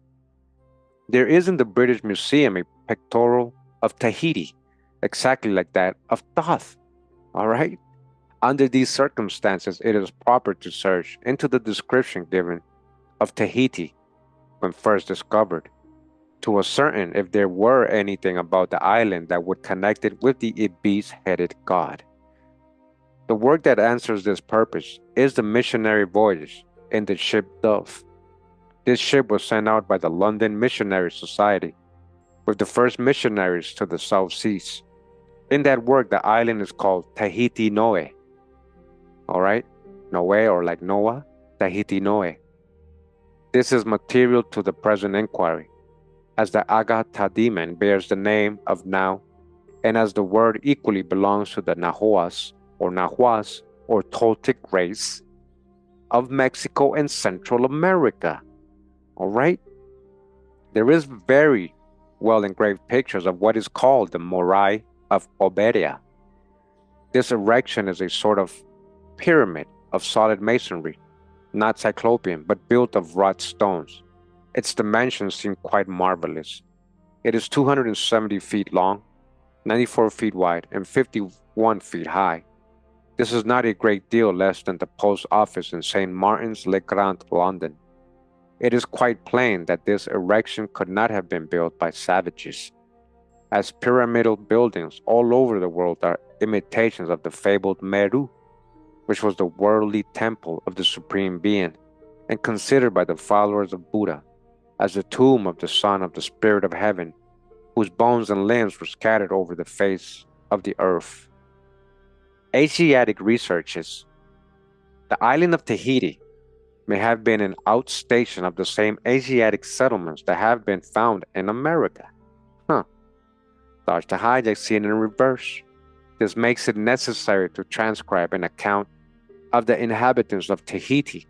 There is in the British Museum a pictorial of Tahiti, exactly like that of Thoth. All right? Under these circumstances, it is proper to search into the description given of Tahiti when first discovered, to ascertain if there were anything about the island that would connect it with the ibis-headed god. The work that answers this purpose is the missionary voyage in the ship Dove. This ship was sent out by the London Missionary Society with the first missionaries to the South Seas. In that work, the island is called Tahiti Noe. All right? Noe, or like Noah, Tahiti Noe. This is material to the present inquiry, as the Aga Tadimen bears the name of now, and as the word equally belongs to the Nahuas or Toltec race of Mexico and Central America. All right? There is very well engraved pictures of what is called the Morai of Oberia. This erection is a sort of pyramid of solid masonry, not cyclopean, but built of wrought stones. Its dimensions seem quite marvelous. It is 270 feet long, 94 feet wide, and 51 feet high. This is not a great deal less than the post office in St. Martin's le Grand, London. It is quite plain that this erection could not have been built by savages, as pyramidal buildings all over the world are imitations of the fabled Meru, which was the worldly temple of the Supreme Being, and considered by the followers of Buddha as the tomb of the Son of the Spirit of Heaven, whose bones and limbs were scattered over the face of the earth. Asiatic researches. The island of Tahiti may have been an outstation of the same Asiatic settlements that have been found in America. Dodge the hijack scene in reverse. This makes it necessary to transcribe an account of the inhabitants of Tahiti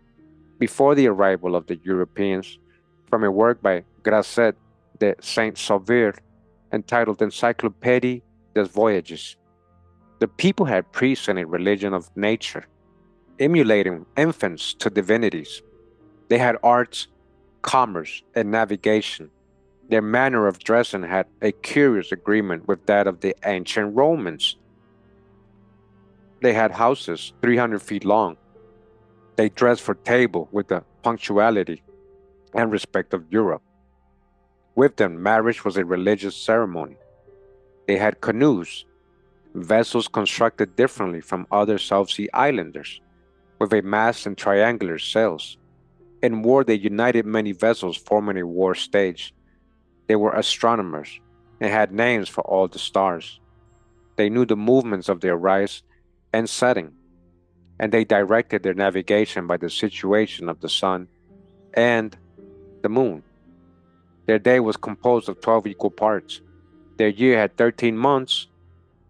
before the arrival of the Europeans from a work by Grasset de Saint-Sauveur entitled Encyclopédie des Voyages. The people had priests and a religion of nature, emulating infants to divinities. They had arts, commerce, and navigation. Their manner of dressing had a curious agreement with that of the ancient Romans. They had houses 300 feet long. They dressed for table with the punctuality and respect of Europe. With them, marriage was a religious ceremony. They had canoes, vessels constructed differently from other South Sea islanders, with a mast and triangular sails. In war, they united many vessels forming a war stage. They were astronomers and had names for all the stars. They knew the movements of their rise and setting, and they directed their navigation by the situation of the sun and the moon. Their day was composed of 12 equal parts. Their year had 13 months,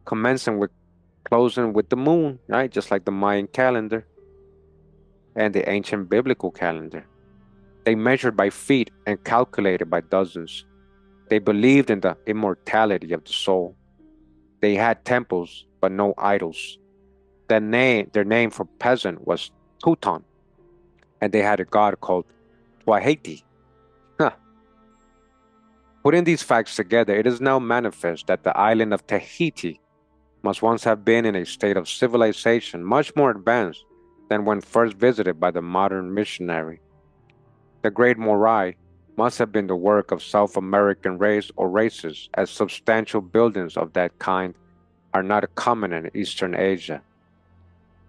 commencing with closing with the moon, right? Just like the Mayan calendar and the ancient biblical calendar. They measured by feet and calculated by dozens. They believed in the immortality of the soul. They had temples, but no idols. Their name for peasant was Tuton, and they had a god called Twaheti. Huh. Putting these facts together, it is now manifest that the island of Tahiti must once have been in a state of civilization much more advanced than when first visited by the modern missionary. The great Morai must have been the work of South American race or races, as substantial buildings of that kind are not common in Eastern Asia.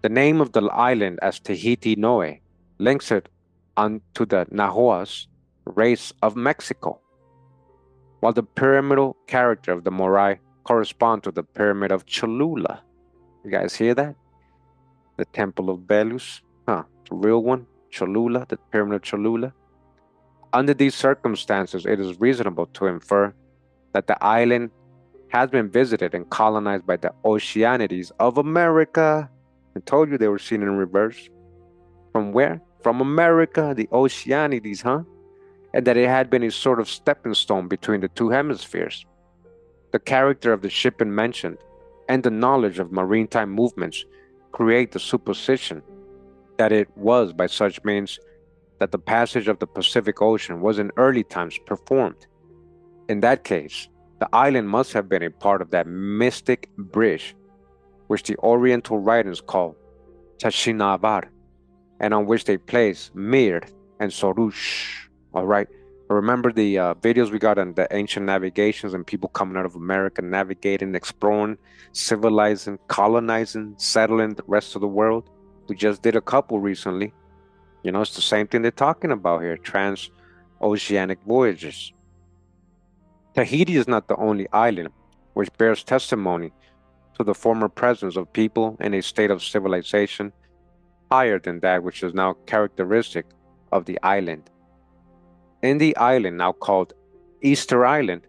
The name of the island as Tahiti Noe links it unto the Nahuas race of Mexico, while the pyramidal character of the Morai correspond to the pyramid of Cholula. You guys hear that? The Temple of Belus, the real one, Cholula, the pyramid of Cholula. Under these circumstances, it is reasonable to infer that the island has been visited and colonized by the Oceanides of America. I told you they were seen in reverse. From where? From America, the Oceanides, huh? And that it had been a sort of stepping stone between the two hemispheres. The character of the shipment mentioned and the knowledge of maritime movements create the supposition that it was by such means that the passage of the Pacific Ocean was in early times performed. In that case, the island must have been a part of that mystic bridge which the Oriental writings call Tashinavar, and on which they place Mir and Sorush. All right. Remember the videos we got on the ancient navigations and people coming out of America, navigating, exploring, civilizing, colonizing, settling the rest of the world? We just did a couple recently. You know, it's the same thing they're talking about here, transoceanic voyages. Tahiti is not the only island which bears testimony to the former presence of people in a state of civilization higher than that which is now characteristic of the island. In the island now called Easter Island,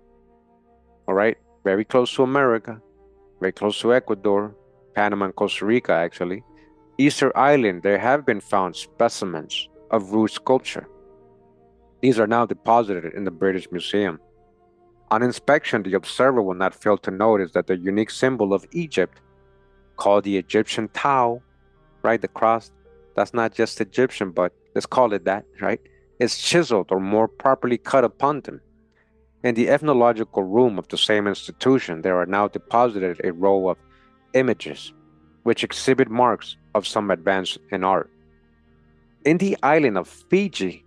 all right, very close to America, very close to Ecuador, Panama, and Costa Rica, actually. Easter Island, there have been found specimens of root sculpture. These are now deposited in the British Museum. On inspection, the observer will not fail to notice that the unique symbol of Egypt, called the Egyptian Tau, right, the cross, that's not just Egyptian, but let's call it that, right, is chiseled or more properly cut upon them. In the ethnological room of the same institution, there are now deposited a row of images which exhibit marks of some advance in art. In the island of Fiji,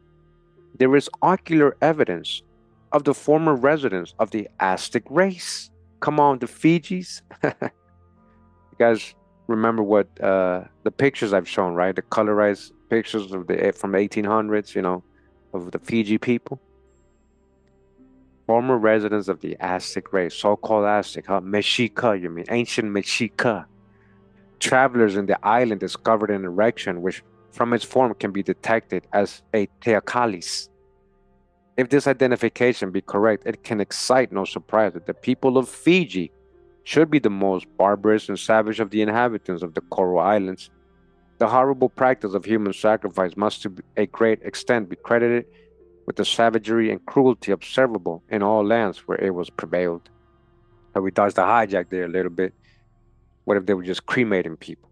there is ocular evidence of the former residence of the Aztec race. Come on, the Fijis. You guys remember what the pictures I've shown, right? The colorized pictures of the from the 1800s, you know, of the Fiji people. Former residents of the Aztec race, so-called Aztec, huh? Mexica, you mean ancient Mexica. Travelers in the island discovered an erection which, from its form, can be detected as a teocallis. If this identification be correct, it can excite no surprise that the people of Fiji should be the most barbarous and savage of the inhabitants of the Coral Islands. The horrible practice of human sacrifice must to a great extent be credited with the savagery and cruelty observable in all lands where it was prevailed. So we dodged the hijack there a little bit. What if they were just cremating people?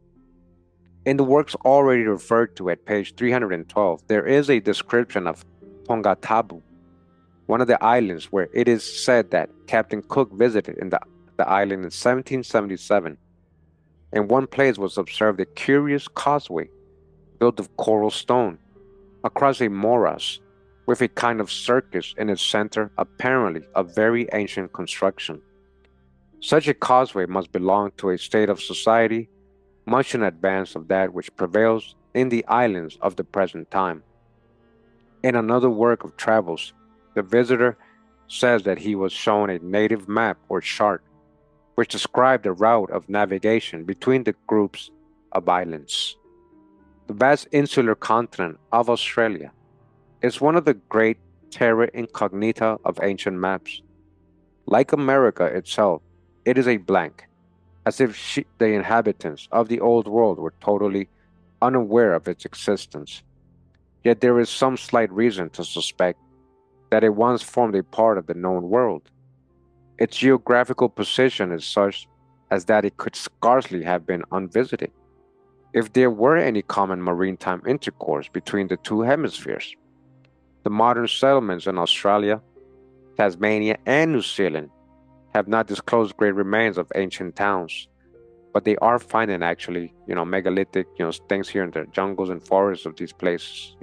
In the works already referred to at page 312, there is a description of Tongatabu, one of the islands where it is said that Captain Cook visited in the island in 1777. In one place was observed a curious causeway built of coral stone across a morass with a kind of circus in its center, apparently a very ancient construction. Such a causeway must belong to a state of society much in advance of that which prevails in the islands of the present time. In another work of travels, the visitor says that he was shown a native map or chart which described the route of navigation between the groups of islands. The vast insular continent of Australia is one of the great terra incognita of ancient maps. Like America itself, it is a blank, as if the inhabitants of the Old World were totally unaware of its existence. Yet there is some slight reason to suspect that it once formed a part of the known world. Its geographical position is such as that it could scarcely have been unvisited, if there were any common maritime intercourse between the two hemispheres. The modern settlements in Australia, Tasmania, and New Zealand have not disclosed great remains of ancient towns, but they are finding actually, megalithic, things here in the jungles and forests of these places.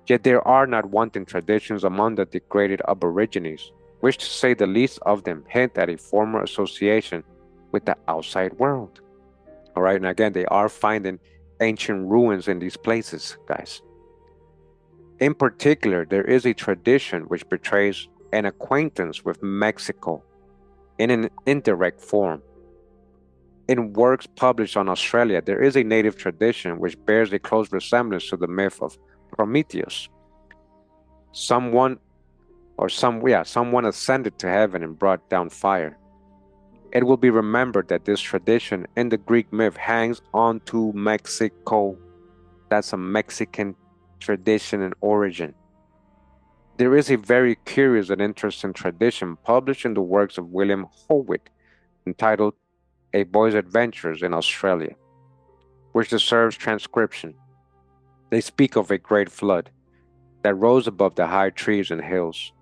Yet there are not wanting traditions among the degraded aborigines, which to say the least of them hint at a former association with the outside world. All right, and again, they are finding ancient ruins in these places, guys. In particular, there is a tradition which betrays an acquaintance with Mexico in an indirect form. In works published on Australia, there is a native tradition which bears a close resemblance to the myth of Prometheus. Someone ascended to heaven and brought down fire. It will be remembered that this tradition in the Greek myth hangs on to Mexico. That's a Mexican tradition and origin. There is a very curious and interesting tradition published in the works of William Howitt entitled A Boy's Adventures in Australia, which deserves transcription. They speak of a great flood that rose above the high trees and hills.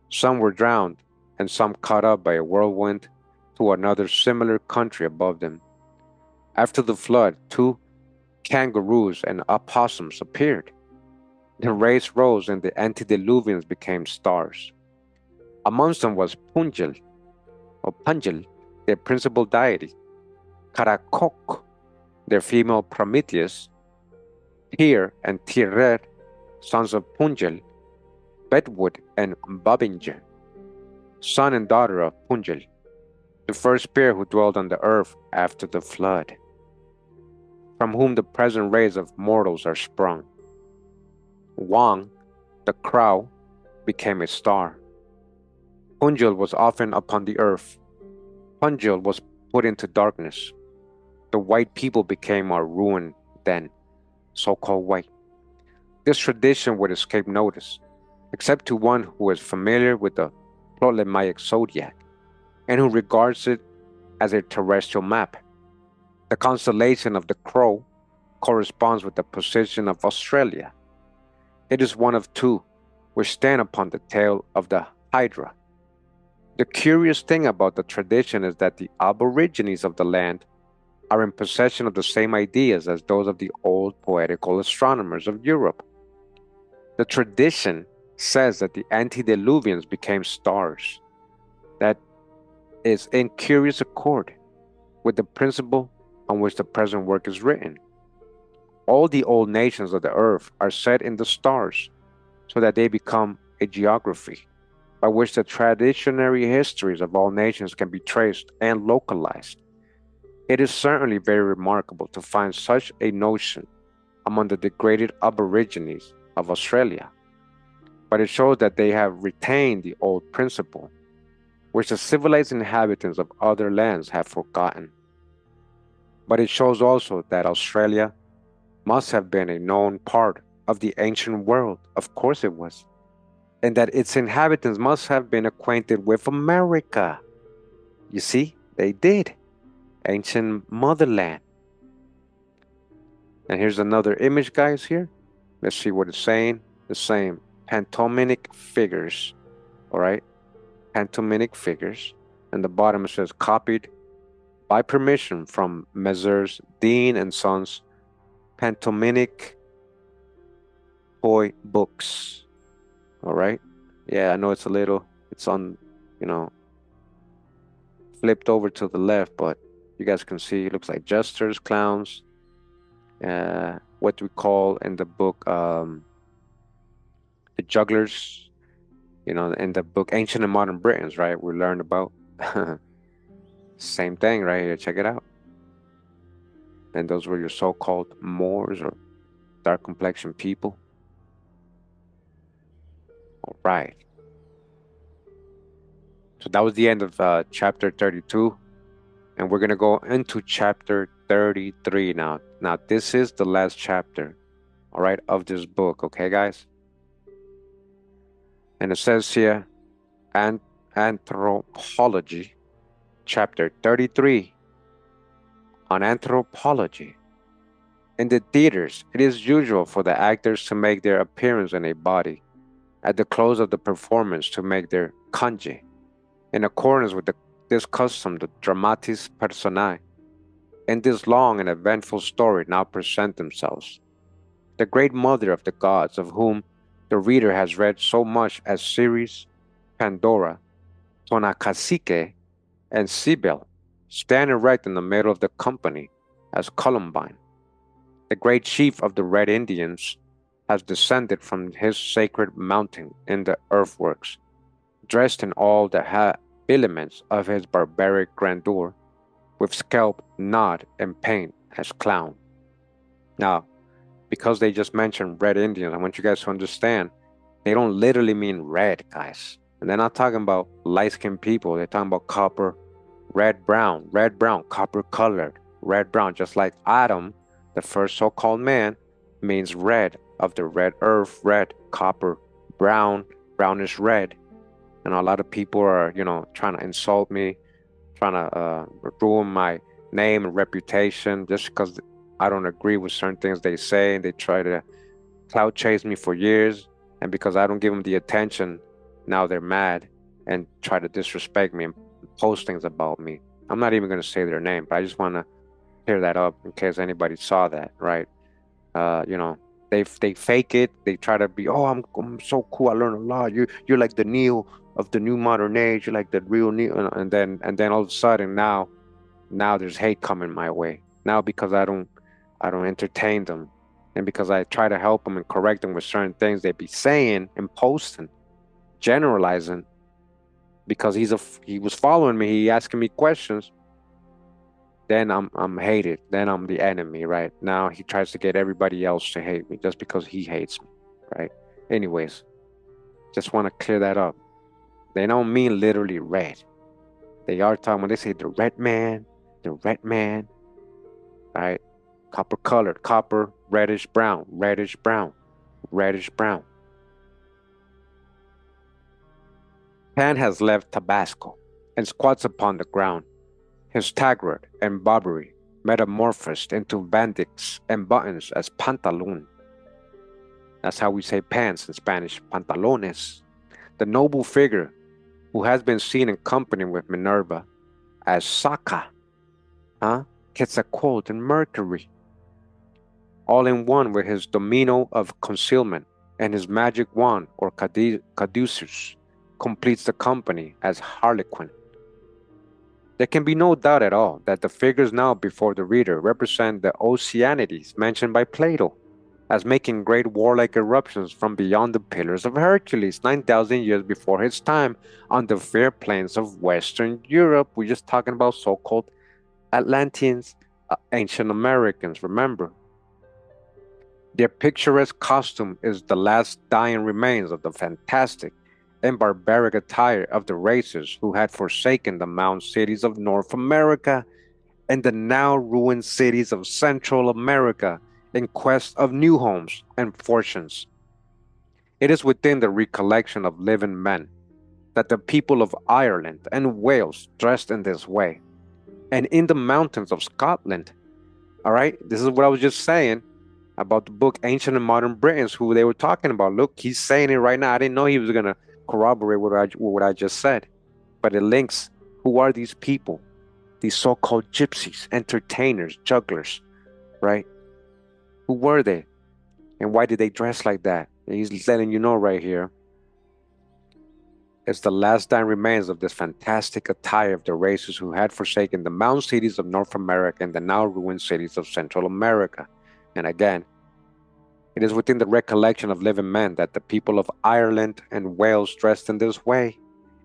Some were drowned, and some caught up by a whirlwind to another similar country above them. After the flood, two kangaroos and opossums appeared. The race rose, and the antediluvians became stars. Amongst them was Punjil, their principal deity, Karakok, their female Prometheus, Tyr and Tyrer, sons of Punjil, Bedwood and Babinja, son and daughter of Punjil, the first pair who dwelled on the earth after the flood, from whom the present race of mortals are sprung. Wang, the crow, became a star. Punjil was often upon the earth. Punjil was put into darkness. The white people became our ruin then, so-called white. This tradition would escape notice, except to one who is familiar with the Ptolemaic zodiac and who regards it as a terrestrial map. The constellation of the Crow corresponds with the position of Australia. It is one of two which stand upon the tail of the Hydra. The curious thing about the tradition is that the aborigines of the land are in possession of the same ideas as those of the old poetical astronomers of Europe. The tradition says that the antediluvians became stars. That is in curious accord with the principle on which the present work is written. All the old nations of the earth are set in the stars so that they become a geography by which the traditionary histories of all nations can be traced and localized. It is certainly very remarkable to find such a notion among the degraded aborigines of Australia, but it shows that they have retained the old principle, which the civilized inhabitants of other lands have forgotten. But it shows also that Australia must have been a known part of the ancient world. Of course it was. And that its inhabitants must have been acquainted with America. You see, they did. Ancient motherland. And here's another image, guys, here. Let's see what it's saying. The same pantomimic figures. All right. Pantomimic figures. And the bottom it says copied by permission from Messrs. Dean and Sons Pantomimic Toy Books. All right. Yeah, I know it's on, flipped over to the left, but you guys can see it looks like jesters, clowns, what we call in the book the jugglers, in the book Ancient and Modern Britons, right? We learned about same thing right here. Check it out. And those were your so-called Moors or dark complexion people. All right. So that was the end of chapter 32. And we're going to go into chapter 33 now. Now, this is the last chapter, all right, of this book. Okay, guys? And it says here, Anthropology, chapter 33, on anthropology. In the theaters, it is usual for the actors to make their appearance in a body at the close of the performance to make their congé. In accordance with this custom, the dramatis personae in this long and eventful story now present themselves. The great mother of the gods, of whom the reader has read so much as Ceres, Pandora, Tonakasike, and Cybele, stand erect in the middle of the company as Columbine. The great chief of the Red Indians has descended from his sacred mountain in the earthworks, dressed in all the habiliments of his barbaric grandeur, with scalp, knot, and paint as clown. Now, because they just mentioned Red Indians, I want you guys to understand, they don't literally mean red, guys. And they're not talking about light-skinned people. They're talking about copper, red brown, copper colored, red brown, just like Adam, the first so-called man, means red, of the red earth, red, copper, brown, brownish red. And a lot of people are, trying to insult me, trying to ruin my name and reputation just because I don't agree with certain things they say, and they try to clout chase me for years. And because I don't give them the attention, now they're mad and try to disrespect me and post things about me. I'm not even going to say their name, but I just want to clear that up in case anybody saw that, right? Uh, you know, they fake it. They try to be, oh, I'm so cool. I learned a lot. You're like the Neo of the new modern age. You're like the real Neo, and then all of a sudden now there's hate coming my way. Now because I don't entertain them, and because I try to help them and correct them with certain things they be saying and posting, generalizing, because he was following me, he asking me questions, then I'm hated. Then I'm the enemy, right? Now he tries to get everybody else to hate me just because he hates me, right? Anyways, just want to clear that up. They don't mean literally red. They are talking when they say the red man, right? Copper colored, copper, reddish brown, reddish brown, reddish brown. Pan has left Tabasco and squats upon the ground, his tagrod and Barbary metamorphosed into bandits and buttons as pantaloon. That's how we say pants in Spanish, pantalones. The noble figure who has been seen in company with Minerva as Saka, huh? Gets a quote in Mercury, all in one with his domino of concealment, and his magic wand or caduceus completes the company as Harlequin. There can be no doubt at all that the figures now before the reader represent the Oceanides mentioned by Plato as making great warlike eruptions from beyond the Pillars of Hercules 9,000 years before his time on the fair plains of Western Europe. We're just talking about so-called Atlanteans, ancient Americans, remember. Their picturesque costume is the last dying remains of the fantastic and barbaric attire of the races who had forsaken the mound cities of North America and the now ruined cities of Central America in quest of new homes and fortunes. It is within the recollection of living men that the people of Ireland and Wales dressed in this way, and in the mountains of Scotland. All right, this is what I was just saying about the book Ancient and Modern Britons, who they were talking about. Look, he's saying it right now. I didn't know he was going to corroborate what I just said, but it links. Who are these people? These so-called gypsies, entertainers, jugglers, right? Who were they? And why did they dress like that? And he's letting you know right here. It's the last dying remains of this fantastic attire of the races who had forsaken the mound cities of North America and the now ruined cities of Central America. And again, it is within the recollection of living men that the people of Ireland and Wales dressed in this way.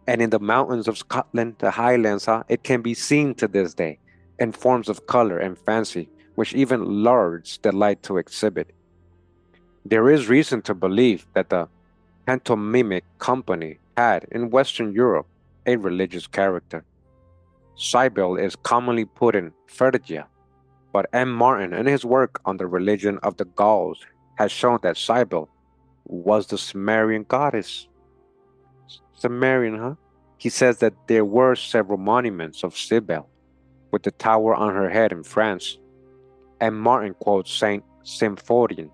And in the mountains of Scotland, the highlands, it can be seen to this day in forms of color and fancy, which even lords delight to exhibit. There is reason to believe that the pantomimic company had in Western Europe a religious character. Cybele is commonly put in Phrygia, but M. Martin, in his work on the religion of the Gauls, has shown that Cybele was the Sumerian goddess. Sumerian, huh? He says that there were several monuments of Cybele, with the tower on her head in France. And Martin quotes Saint Symphorian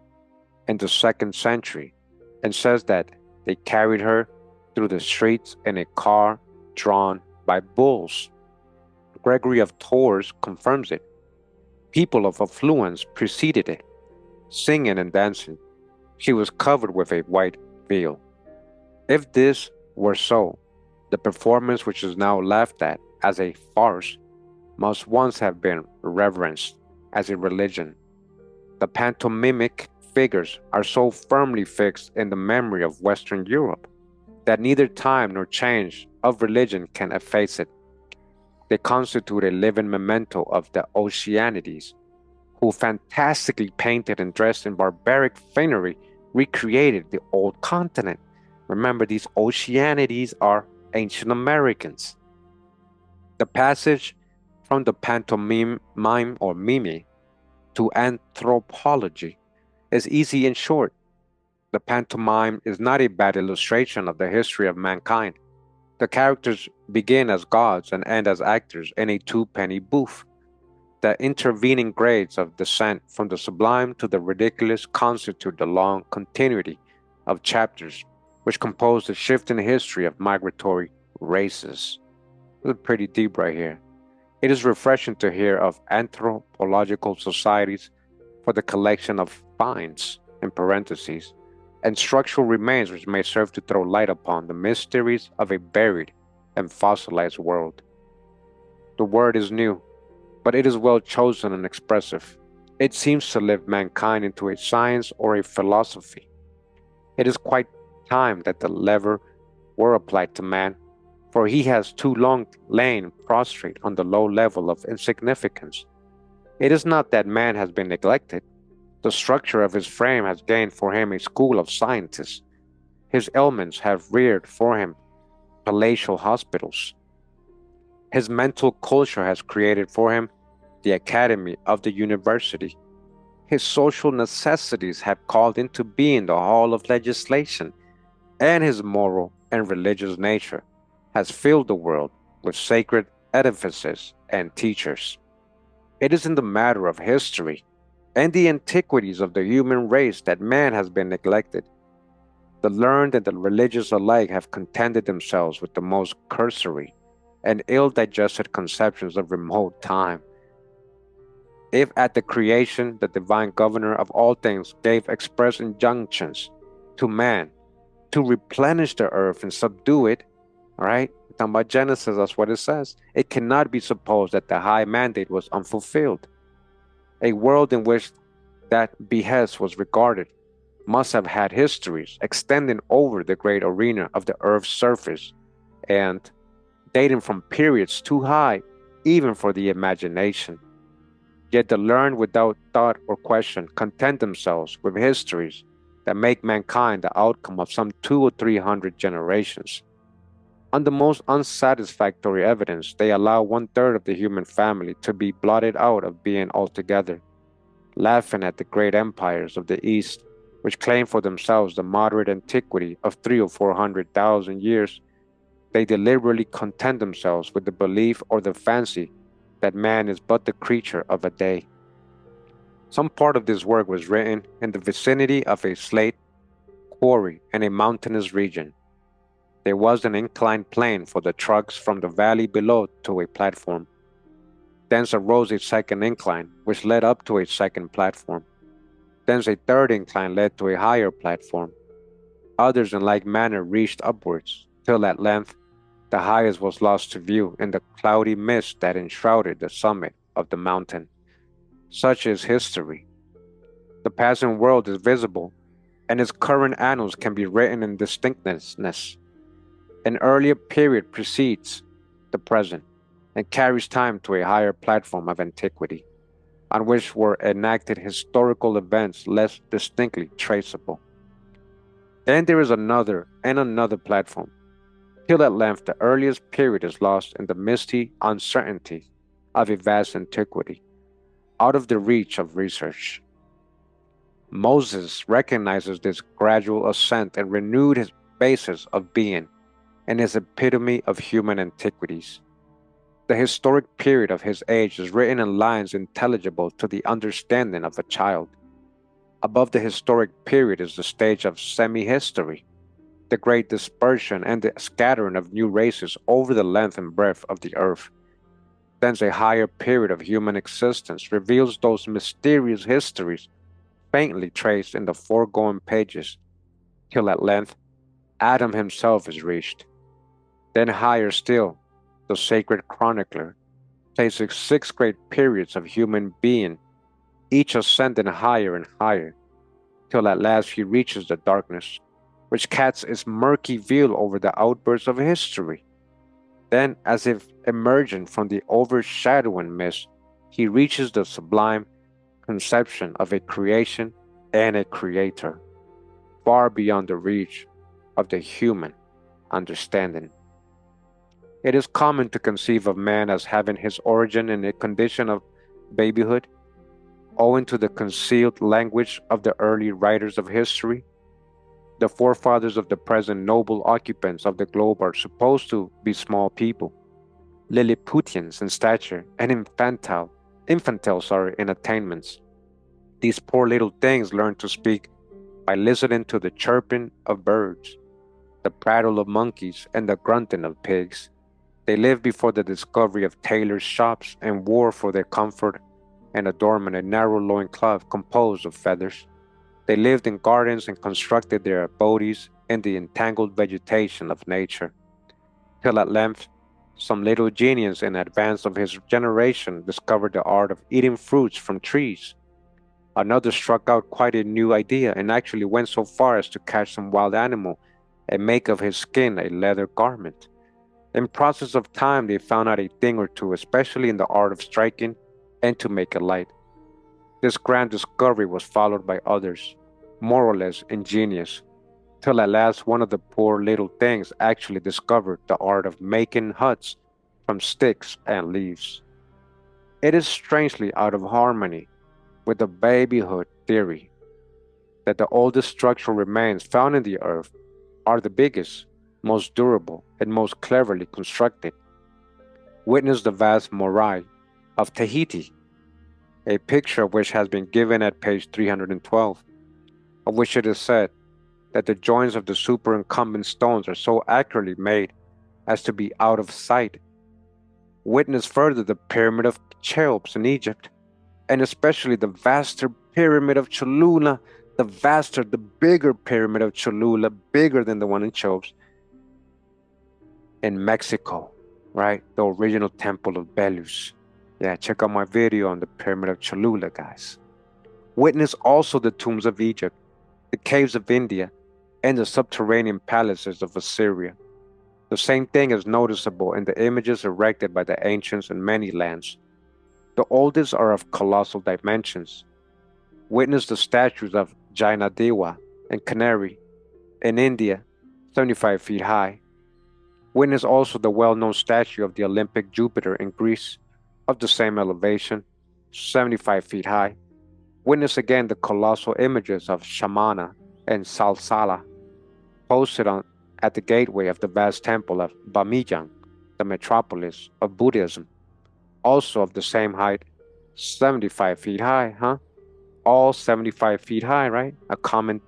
in the 2nd century and says that they carried her through the streets in a car drawn by bulls. Gregory of Tours confirms it. People of affluence preceded it, singing and dancing. She was covered with a white veil. If this were so, the performance which is now laughed at as a farce must once have been reverenced as a religion. The pantomimic figures are so firmly fixed in the memory of Western Europe that neither time nor change of religion can efface it. They constitute a living memento of the Oceanides, who fantastically painted and dressed in barbaric finery recreated the old continent. Remember, these Oceanides are ancient Americans. The passage from the pantomime or mime to anthropology is easy and short. The pantomime is not a bad illustration of the history of mankind. The characters begin as gods and end as actors in a two-penny booth. The intervening grades of descent from the sublime to the ridiculous constitute the long continuity of chapters which compose the shifting history of migratory races. This is pretty deep right here. It is refreshing to hear of anthropological societies for the collection of finds, in parentheses, and structural remains which may serve to throw light upon the mysteries of a buried and fossilized world. The word is new, but it is well chosen and expressive. It seems to lift mankind into a science or a philosophy. It is quite time that the lever were applied to man, for he has too long lain prostrate on the low level of insignificance. It is not that man has been neglected. The structure of his frame has gained for him a school of scientists. His ailments have reared for him palatial hospitals. His mental culture has created for him the academy of the university. His social necessities have called into being the hall of legislation, and his moral and religious nature has filled the world with sacred edifices and teachers. It is in the matter of history and the antiquities of the human race that man has been neglected. The learned and the religious alike have contented themselves with the most cursory and ill-digested conceptions of remote time. If at the creation the divine governor of all things gave express injunctions to man to replenish the earth and subdue it, all right? Talking about Genesis, that's what it says. It cannot be supposed that the high mandate was unfulfilled. A world in which that behest was regarded must have had histories extending over the great arena of the earth's surface and dating from periods too high even for the imagination. Yet the learned without thought or question content themselves with histories that make mankind the outcome of some 200 or 300 generations. On the most unsatisfactory evidence, they allow 1/3 of the human family to be blotted out of being altogether, laughing at the great empires of the East, which claim for themselves the moderate antiquity of 300 or 400,000 years. They deliberately content themselves with the belief or the fancy that man is but the creature of a day. Some part of this work was written in the vicinity of a slate quarry in a mountainous region. There was an inclined plane for the trucks from the valley below to a platform. Thence arose a second incline, which led up to a second platform. Thence a third incline led to a higher platform. Others in like manner reached upwards, till at length the highest was lost to view in the cloudy mist that enshrouded the summit of the mountain. Such is history. The passing world is visible, and its current annals can be written in distinctness. An earlier period precedes the present and carries time to a higher platform of antiquity, on which were enacted historical events less distinctly traceable. Then there is another and another platform, till at length the earliest period is lost in the misty uncertainty of a vast antiquity, out of the reach of research. Moses recognizes this gradual ascent and renewed his basis of being and his epitome of human antiquities. The historic period of his age is written in lines intelligible to the understanding of a child. Above the historic period is the stage of semi-history, the great dispersion and the scattering of new races over the length and breadth of the earth. Thence a higher period of human existence reveals those mysterious histories faintly traced in the foregoing pages, till at length Adam himself is reached. Then higher still, the sacred chronicler places 6 great periods of human being, each ascending higher and higher, till at last he reaches the darkness, which casts its murky veil over the outbursts of history. Then, as if emerging from the overshadowing mist, he reaches the sublime conception of a creation and a creator, far beyond the reach of the human understanding. It is common to conceive of man as having his origin in a condition of babyhood, owing to the concealed language of the early writers of history. The forefathers of the present noble occupants of the globe are supposed to be small people, Lilliputians in stature and infantile in attainments. These poor little things learn to speak by listening to the chirping of birds, the prattle of monkeys, and the grunting of pigs. They lived before the discovery of tailors' shops and wore for their comfort and adornment a narrow loincloth composed of feathers. They lived in gardens and constructed their abodes in the entangled vegetation of nature, till at length some little genius in advance of his generation discovered the art of eating fruits from trees. Another struck out quite a new idea and actually went so far as to catch some wild animal and make of his skin a leather garment. In process of time, they found out a thing or two, especially in the art of striking and to make a light. This grand discovery was followed by others, more or less ingenious, till at last one of the poor little things actually discovered the art of making huts from sticks and leaves. It is strangely out of harmony with the babyhood theory that the oldest structural remains found in the earth are the biggest, most durable, and most cleverly constructed. Witness the vast morai of Tahiti, a picture of which has been given at page 312, of which it is said that the joints of the superincumbent stones are so accurately made as to be out of sight. Witness further the pyramid of Cheops in Egypt, and especially the vaster pyramid of Cholula, the bigger pyramid of Cholula, bigger than the one in Cheops, in Mexico, right? The original temple of Belus. Yeah, check out my video on the pyramid of Cholula, guys. Witness also the tombs of Egypt, the caves of India, and the subterranean palaces of Assyria. The same thing is noticeable in the images erected by the ancients in many lands. The oldest are of colossal dimensions. Witness the statues of Jainadewa and Canary in India, 75 feet high. Witness also the well-known statue of the Olympic Jupiter in Greece, of the same elevation, 75 feet high. Witness again the colossal images of Shamana and Salsala, posted at the gateway of the vast temple of Bamiyan, the metropolis of Buddhism, also of the same height, 75 feet high, huh? All 75 feet high, right? A common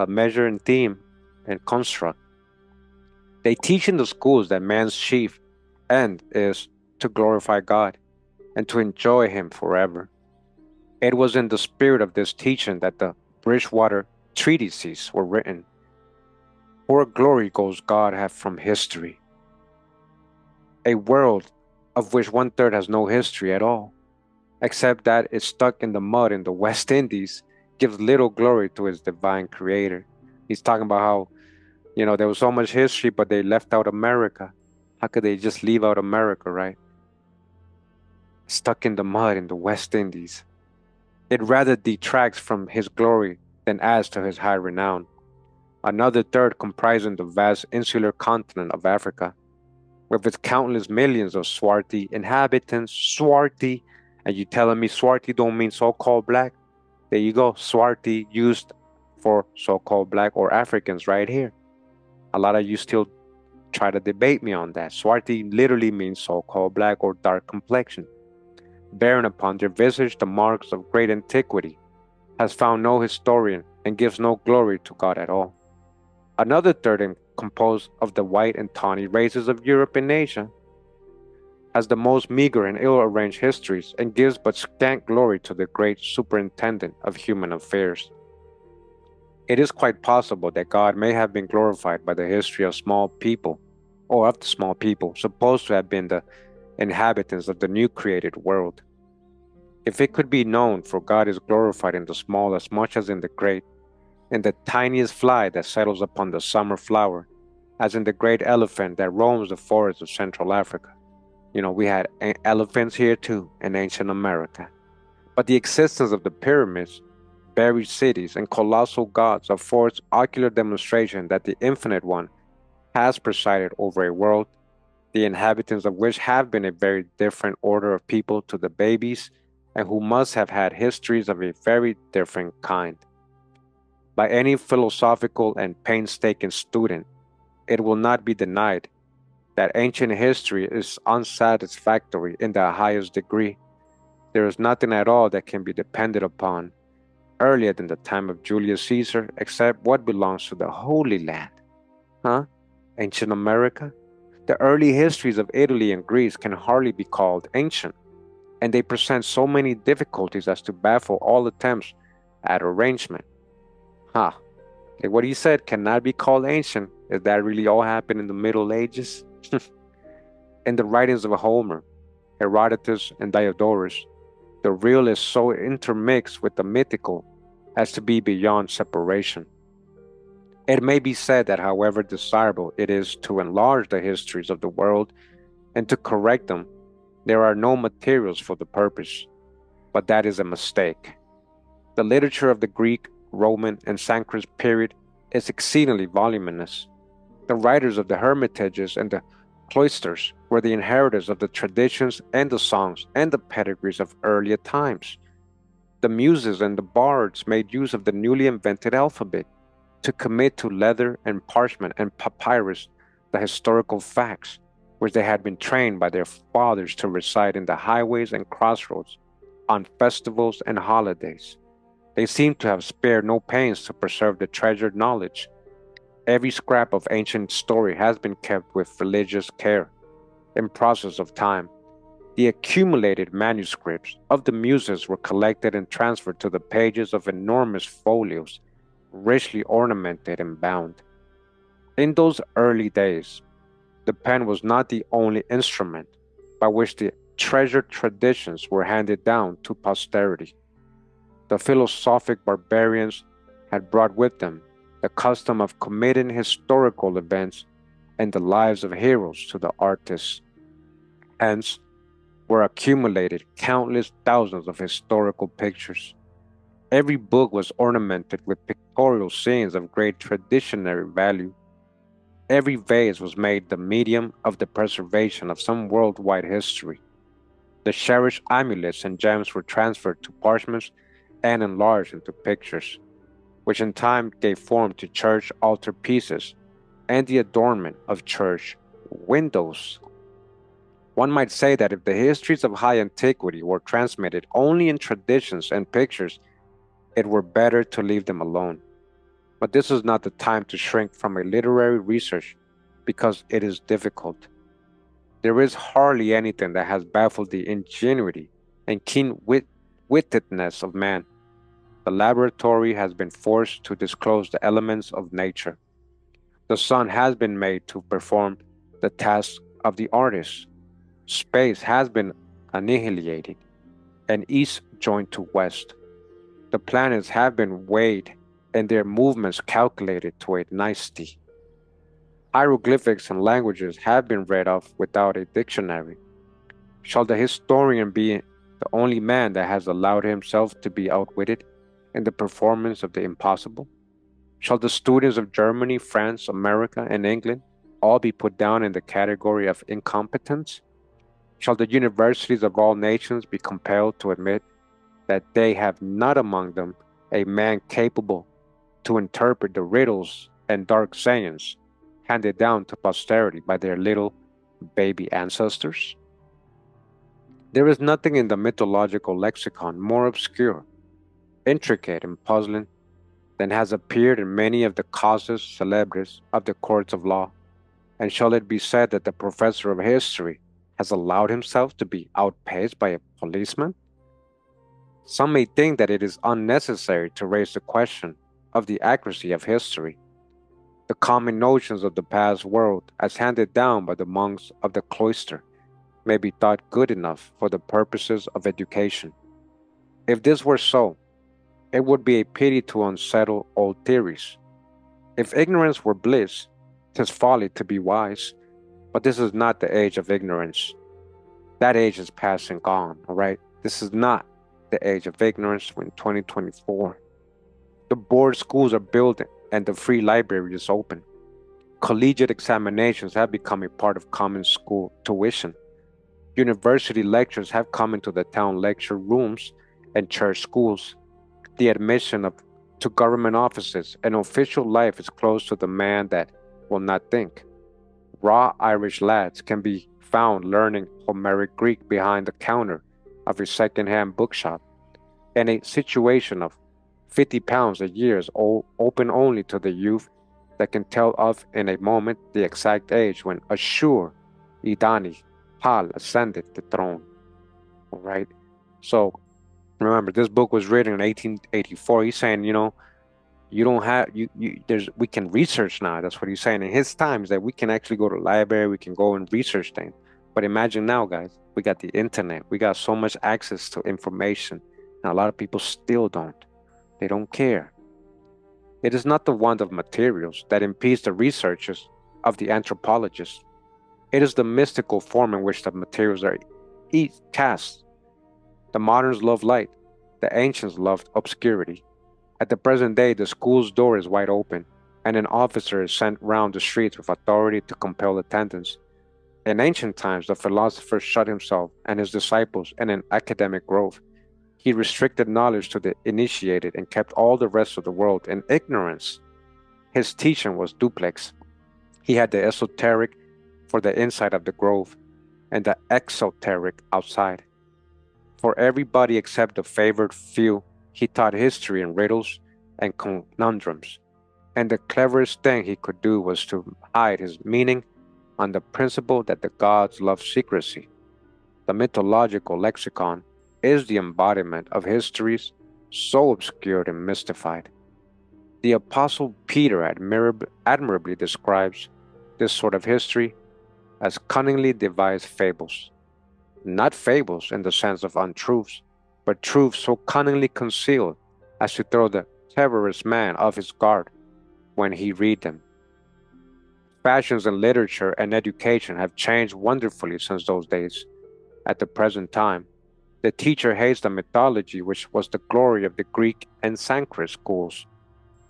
measure and theme and construct. They teach in the schools that man's chief end is to glorify God and to enjoy Him forever. It was in the spirit of this teaching that the Bridgewater treatises were written. For glory goes God hath from history. A world of which one third has no history at all, except that it's stuck in the mud in the West Indies, gives little glory to its divine creator. He's talking about how, there was so much history, but they left out America. How could they just leave out America, right? Stuck in the mud in the West Indies. It rather detracts from his glory than adds to his high renown. Another third comprising the vast insular continent of Africa, with its countless millions of swarthy inhabitants. Swarthy, and you telling me swarthy don't mean so-called black? There you go, swarthy used for so-called black or Africans right here. A lot of you still try to debate me on that. Swarthy literally means so-called black or dark complexion. Bearing upon their visage the marks of great antiquity, has found no historian and gives no glory to God at all. Another third, composed of the white and tawny races of Europe and Asia, has the most meager and ill-arranged histories and gives but scant glory to the great superintendent of human affairs. It is quite possible that God may have been glorified by the history of small people, or of the small people supposed to have been the inhabitants of the new created world. If it could be known, for God is glorified in the small as much as in the great, in the tiniest fly that settles upon the summer flower, as in the great elephant that roams the forests of Central Africa. We had elephants here too in ancient America. But the existence of the pyramids, buried cities, and colossal gods affords ocular demonstration that the Infinite One has presided over a world the inhabitants of which have been a very different order of people to the babies, and who must have had histories of a very different kind. By any philosophical and painstaking student, it will not be denied that ancient history is unsatisfactory in the highest degree. There is nothing at all that can be depended upon earlier than the time of Julius Caesar except what belongs to the Holy Land. Huh? Ancient America? The early histories of Italy and Greece can hardly be called ancient, and they present so many difficulties as to baffle all attempts at arrangement. Huh? Like what he said cannot be called ancient. Is that really all happened in the Middle Ages? In the writings of Homer, Herodotus, and Diodorus, the real is so intermixed with the mythical as to be beyond separation. It may be said that however desirable it is to enlarge the histories of the world and to correct them, there are no materials for the purpose, but that is a mistake. The literature of the Greek, Roman, and Sanskrit period is exceedingly voluminous. The writers of the hermitages and the cloisters were the inheritors of the traditions and the songs and the pedigrees of earlier times. The muses and the bards made use of the newly invented alphabet to commit to leather and parchment and papyrus the historical facts which they had been trained by their fathers to recite in the highways and crossroads, on festivals and holidays. They seem to have spared no pains to preserve the treasured knowledge. Every scrap of ancient story has been kept with religious care. In process of time, the accumulated manuscripts of the muses were collected and transferred to the pages of enormous folios, richly ornamented and bound. In those early days, the pen was not the only instrument by which the treasured traditions were handed down to posterity. The philosophic barbarians had brought with them the custom of committing historical events and the lives of heroes to the artists. Hence, were accumulated countless thousands of historical pictures. Every book was ornamented with pictorial scenes of great traditionary value. Every vase was made the medium of the preservation of some worldwide history. The cherished amulets and gems were transferred to parchments and enlarged into pictures, which in time gave form to church altar pieces and the adornment of church windows. One might say that if the histories of high antiquity were transmitted only in traditions and pictures, it were better to leave them alone. But this is not the time to shrink from a literary research because it is difficult. There is hardly anything that has baffled the ingenuity and wittedness of man. The laboratory has been forced to disclose the elements of nature. The sun has been made to perform the task of the artist. Space has been annihilated, and east joined to west. The planets have been weighed and their movements calculated to a nicety. Hieroglyphics and languages have been read off without a dictionary. Shall the historian be the only man that has allowed himself to be outwitted in the performance of the impossible? Shall the students of Germany, France, America, and England all be put down in the category of incompetence? Shall the universities of all nations be compelled to admit that they have not among them a man capable to interpret the riddles and dark sayings handed down to posterity by their little baby ancestors? There is nothing in the mythological lexicon more obscure, intricate, and puzzling than has appeared in many of the causes célebres of the courts of law. And shall it be said that the professor of history has allowed himself to be outpaced by a policeman? Some may think that it is unnecessary to raise the question of the accuracy of history. The common notions of the past world, as handed down by the monks of the cloister, may be thought good enough for the purposes of education. If this were so, it would be a pity to unsettle old theories. If ignorance were bliss, 'tis folly to be wise. But this is not the age of ignorance. That age is past and gone, all right? This is not the age of ignorance in 2024. The board schools are building and the free library is open. Collegiate examinations have become a part of common school tuition. University lectures have come into the town lecture rooms and church schools. The admission of to government offices and official life is close to the man that will not think. Raw Irish lads can be found learning Homeric Greek behind the counter of a second-hand bookshop, and a situation of £50 a year is open only to the youth that can tell of in a moment the exact age when Ashur Idani Hal ascended the throne. All right. So remember, this book was written in 1884. He's saying, you don't have there's we can research now. That's what he's saying. In his times, that we can actually go to the library, we can go and research things. But imagine now, guys, we got the internet, we got so much access to information, and a lot of people still don't. They don't care. It is not the want of materials that impedes the researches of the anthropologists. It is the mystical form in which the materials are cast. The moderns love light, the ancients loved obscurity. At the present day, the school's door is wide open, and an officer is sent round the streets with authority to compel attendance. In ancient times, the philosopher shut himself and his disciples in an academic grove. He restricted knowledge to the initiated and kept all the rest of the world in ignorance. His teaching was duplex. He had the esoteric for the inside of the grove and the exoteric outside. For everybody except the favored few, he taught history in riddles and conundrums, and the cleverest thing he could do was to hide his meaning on the principle that the gods love secrecy. The mythological lexicon is the embodiment of histories so obscured and mystified. The Apostle Peter admirably describes this sort of history as cunningly devised fables. Not fables in the sense of untruths, but truths so cunningly concealed as to throw the cleverest man off his guard when he read them. Fashions in literature and education have changed wonderfully since those days. At the present time, the teacher hates the mythology which was the glory of the Greek and Sanskrit schools.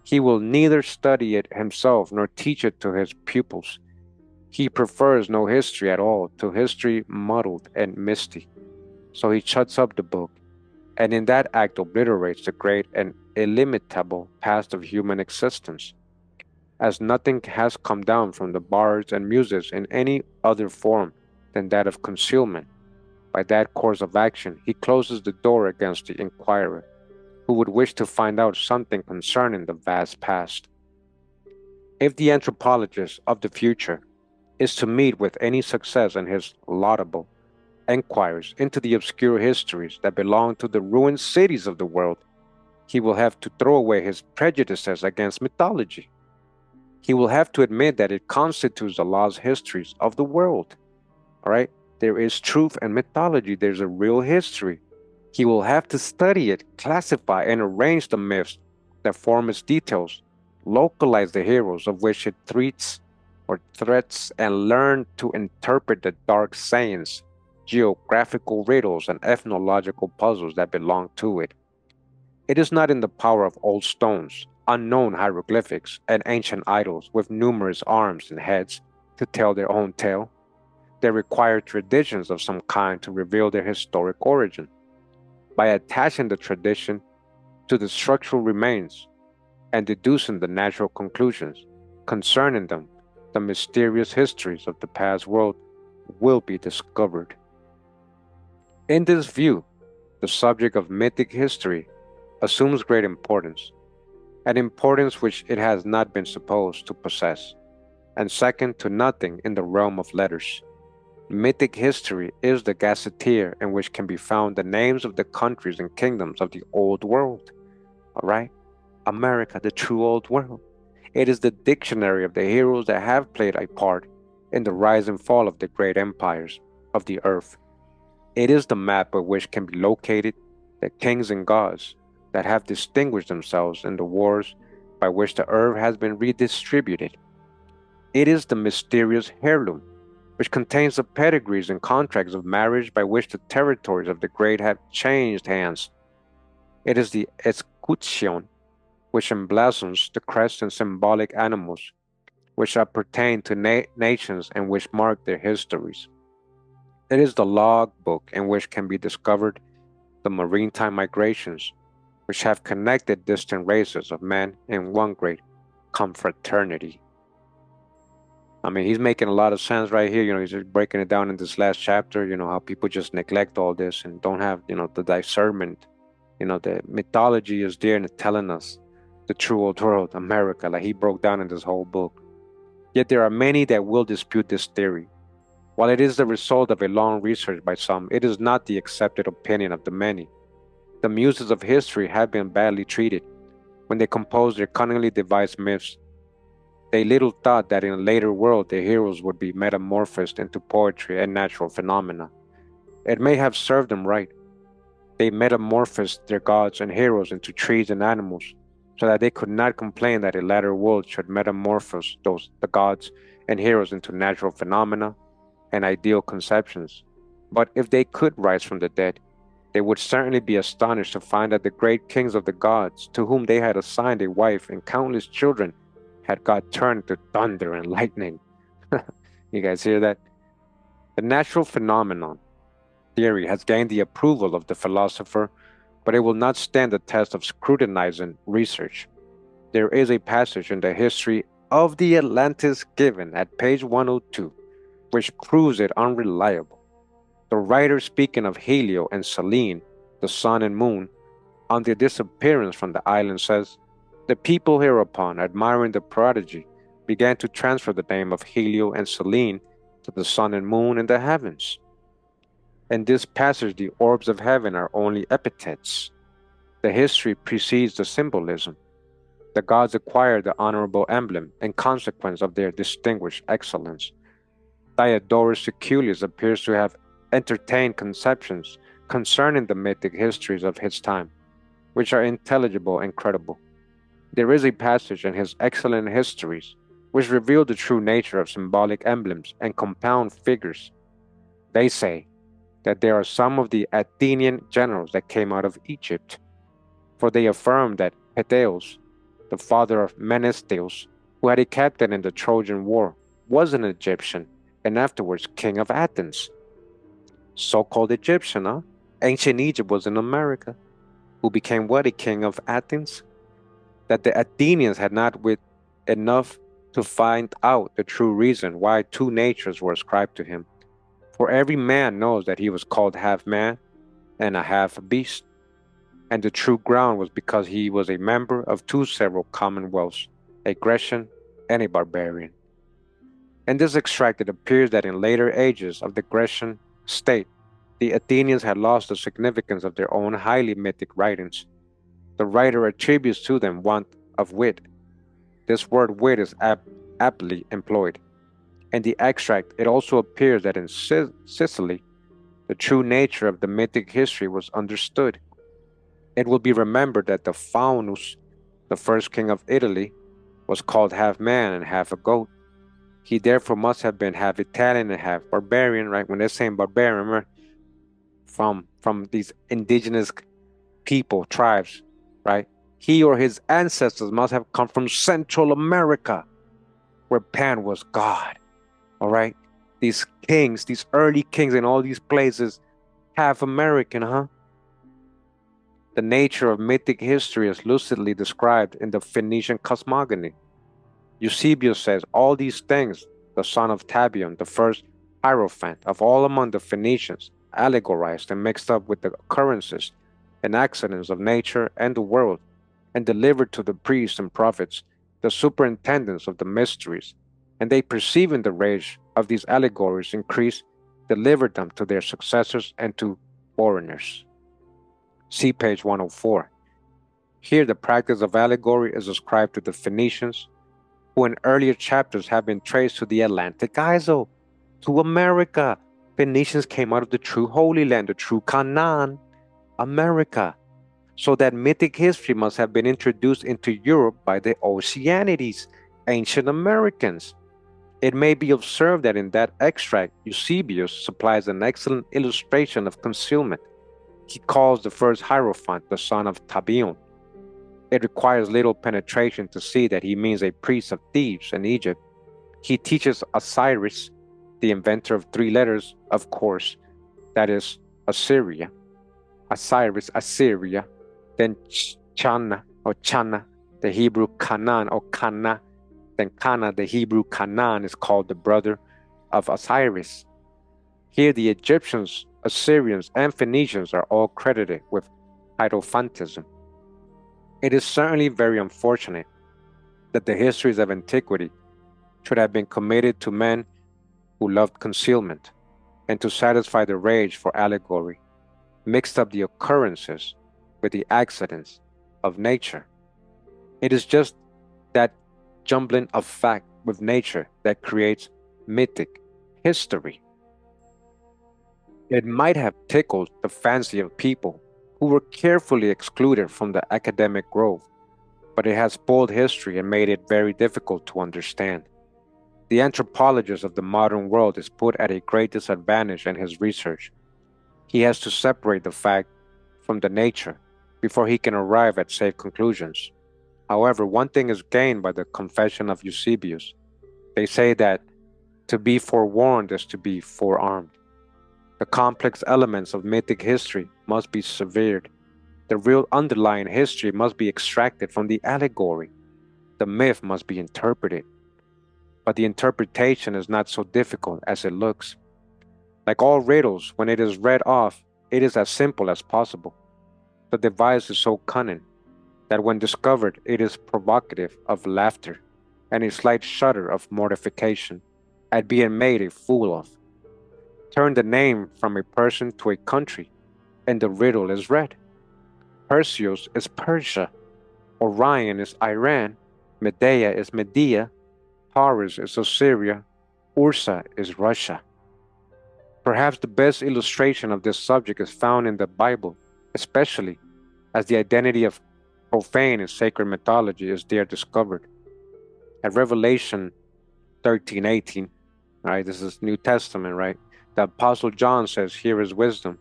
He will neither study it himself nor teach it to his pupils. He prefers no history at all to history muddled and misty. So he shuts up the book, and in that act obliterates the great and illimitable past of human existence. As nothing has come down from the bards and muses in any other form than that of concealment, by that course of action he closes the door against the inquirer, who would wish to find out something concerning the vast past. If the anthropologist of the future is to meet with any success in his laudable enquiries into the obscure histories that belong to the ruined cities of the world, he will have to throw away his prejudices against mythology. He will have to admit that it constitutes the lost histories of the world. All right? There is truth in mythology, there's a real history. He will have to study it, classify and arrange the myths that form its details, localize the heroes of which it treats or threats, and learn to interpret the dark sayings, geographical riddles, and ethnological puzzles that belong to it. It is not in the power of old stones, unknown hieroglyphics, and ancient idols with numerous arms and heads to tell their own tale. They require traditions of some kind to reveal their historic origin. By attaching the tradition to the structural remains and deducing the natural conclusions concerning them, the mysterious histories of the past world will be discovered. In this view, the subject of mythic history assumes great importance, an importance which it has not been supposed to possess, and second to nothing in the realm of letters. Mythic history is the gazetteer in which can be found the names of the countries and kingdoms of the old world. All right? America, the true old world. It is the dictionary of the heroes that have played a part in the rise and fall of the great empires of the earth. It is the map by which can be located the kings and gods that have distinguished themselves in the wars by which the earth has been redistributed. It is the mysterious heirloom, which contains the pedigrees and contracts of marriage by which the territories of the great have changed hands. It is the escutcheon, which emblazons the crest and symbolic animals which appertain to nations and which mark their histories. It is the log book in which can be discovered the maritime migrations, which have connected distant races of men in one great confraternity. I mean, he's making a lot of sense right here. He's just breaking it down in this last chapter, how people just neglect all this and don't have, the discernment. The mythology is there and telling us the true old world, America, like he broke down in this whole book. Yet there are many that will dispute this theory. While it is the result of a long research by some, it is not the accepted opinion of the many. The muses of history have been badly treated. When they composed their cunningly devised myths, they little thought that in a later world their heroes would be metamorphosed into poetry and natural phenomena. It may have served them right. They metamorphosed their gods and heroes into trees and animals, so that they could not complain that a latter world should metamorphose the gods and heroes into natural phenomena and ideal conceptions. But if they could rise from the dead, they would certainly be astonished to find that the great kings of the gods, to whom they had assigned a wife and countless children, had got turned to thunder and lightning. You guys hear that? The natural phenomenon theory has gained the approval of the philosopher, but it will not stand the test of scrutinizing research. There is a passage in the history of the Atlantis given at page 102, which proves it unreliable. The writer, speaking of Helio and Selene, the sun and moon, on their disappearance from the island, says, "The people hereupon, admiring the prodigy, began to transfer the name of Helio and Selene to the sun and moon in the heavens." In this passage, the orbs of heaven are only epithets. The history precedes the symbolism. The gods acquired the honorable emblem in consequence of their distinguished excellence. Diodorus Siculus appears to have entertained conceptions concerning the mythic histories of his time, which are intelligible and credible. There is a passage in his excellent histories which reveal the true nature of symbolic emblems and compound figures. They say that there are some of the Athenian generals that came out of Egypt, for they affirm that Peteos, the father of Menestheus, who had a captain in the Trojan War, was an Egyptian and afterwards king of Athens. So-called Egyptian, huh? Ancient Egypt was in America, who became what? A king of Athens? That the Athenians had not wit enough to find out the true reason why two natures were ascribed to him. For every man knows that he was called half man and a half beast, and the true ground was because he was a member of two several commonwealths, a Grecian and a barbarian. In this extract, it appears that in later ages of the Grecian state, the Athenians had lost the significance of their own highly mythic writings. The writer attributes to them want of wit. This word wit is aptly employed. In the extract, it also appears that in Sicily, the true nature of the mythic history was understood. It will be remembered that the Faunus, the first king of Italy, was called half man and half a goat. He therefore must have been half Italian and half barbarian, right? When they're saying barbarian, remember, from these indigenous people, tribes, right? He or his ancestors must have come from Central America, where Pan was God. All right, these kings, these early kings in all these places, half American, huh? The nature of mythic history is lucidly described in the Phoenician cosmogony. Eusebius says all these things, the son of Tabion, the first hierophant of all among the Phoenicians, allegorized and mixed up with the occurrences and accidents of nature and the world, and delivered to the priests and prophets, the superintendents of the mysteries, and they, perceiving the rage of these allegories increase, delivered them to their successors and to foreigners. See page 104. Here the practice of allegory is ascribed to the Phoenicians, who in earlier chapters have been traced to the Atlantic Isle, to America. Phoenicians came out of the true Holy Land, the true Canaan, America. So that mythic history must have been introduced into Europe by the Oceanides, ancient Americans. It may be observed that in that extract, Eusebius supplies an excellent illustration of concealment. He calls the first hierophant the son of Tabion. It requires little penetration to see that he means a priest of Thebes in Egypt, He teaches Osiris, the inventor of three letters, of course, that is Assyria, Osiris, Assyria, then Chana or Chana, the Hebrew Canaan or Kana, then Kana, the Hebrew Canaan, is called the brother of Osiris. Here, the Egyptians, Assyrians, and Phoenicians are all credited with Hierophantism. It is certainly very unfortunate that the histories of antiquity should have been committed to men who loved concealment and to satisfy the rage for allegory, mixed up the occurrences with the accidents of nature. It is just that jumbling of fact with nature that creates mythic history. It might have tickled the fancy of people who were carefully excluded from the academic grove, but it has spoiled history and made it very difficult to understand. The anthropologist of the modern world is put at a great disadvantage in his research. He has to separate the fact from the nature before he can arrive at safe conclusions. However, one thing is gained by the confession of Eusebius. They say that to be forewarned is to be forearmed. The complex elements of mythic history must be severed. The real underlying history must be extracted from the allegory. The myth must be interpreted. But the interpretation is not so difficult as it looks. Like all riddles, when it is read off, it is as simple as possible. The device is so cunning that when discovered, it is provocative of laughter and a slight shudder of mortification at being made a fool of. Turn the name from a person to a country, and the riddle is read. Perseus is Persia, Orion is Iran, Medea is Media, Taurus is Assyria, Ursa is Russia. Perhaps the best illustration of this subject is found in the Bible, especially as the identity of profane and sacred mythology is there discovered. At Revelation 13:18, right, this is New Testament, right? The Apostle John says, "Here is wisdom.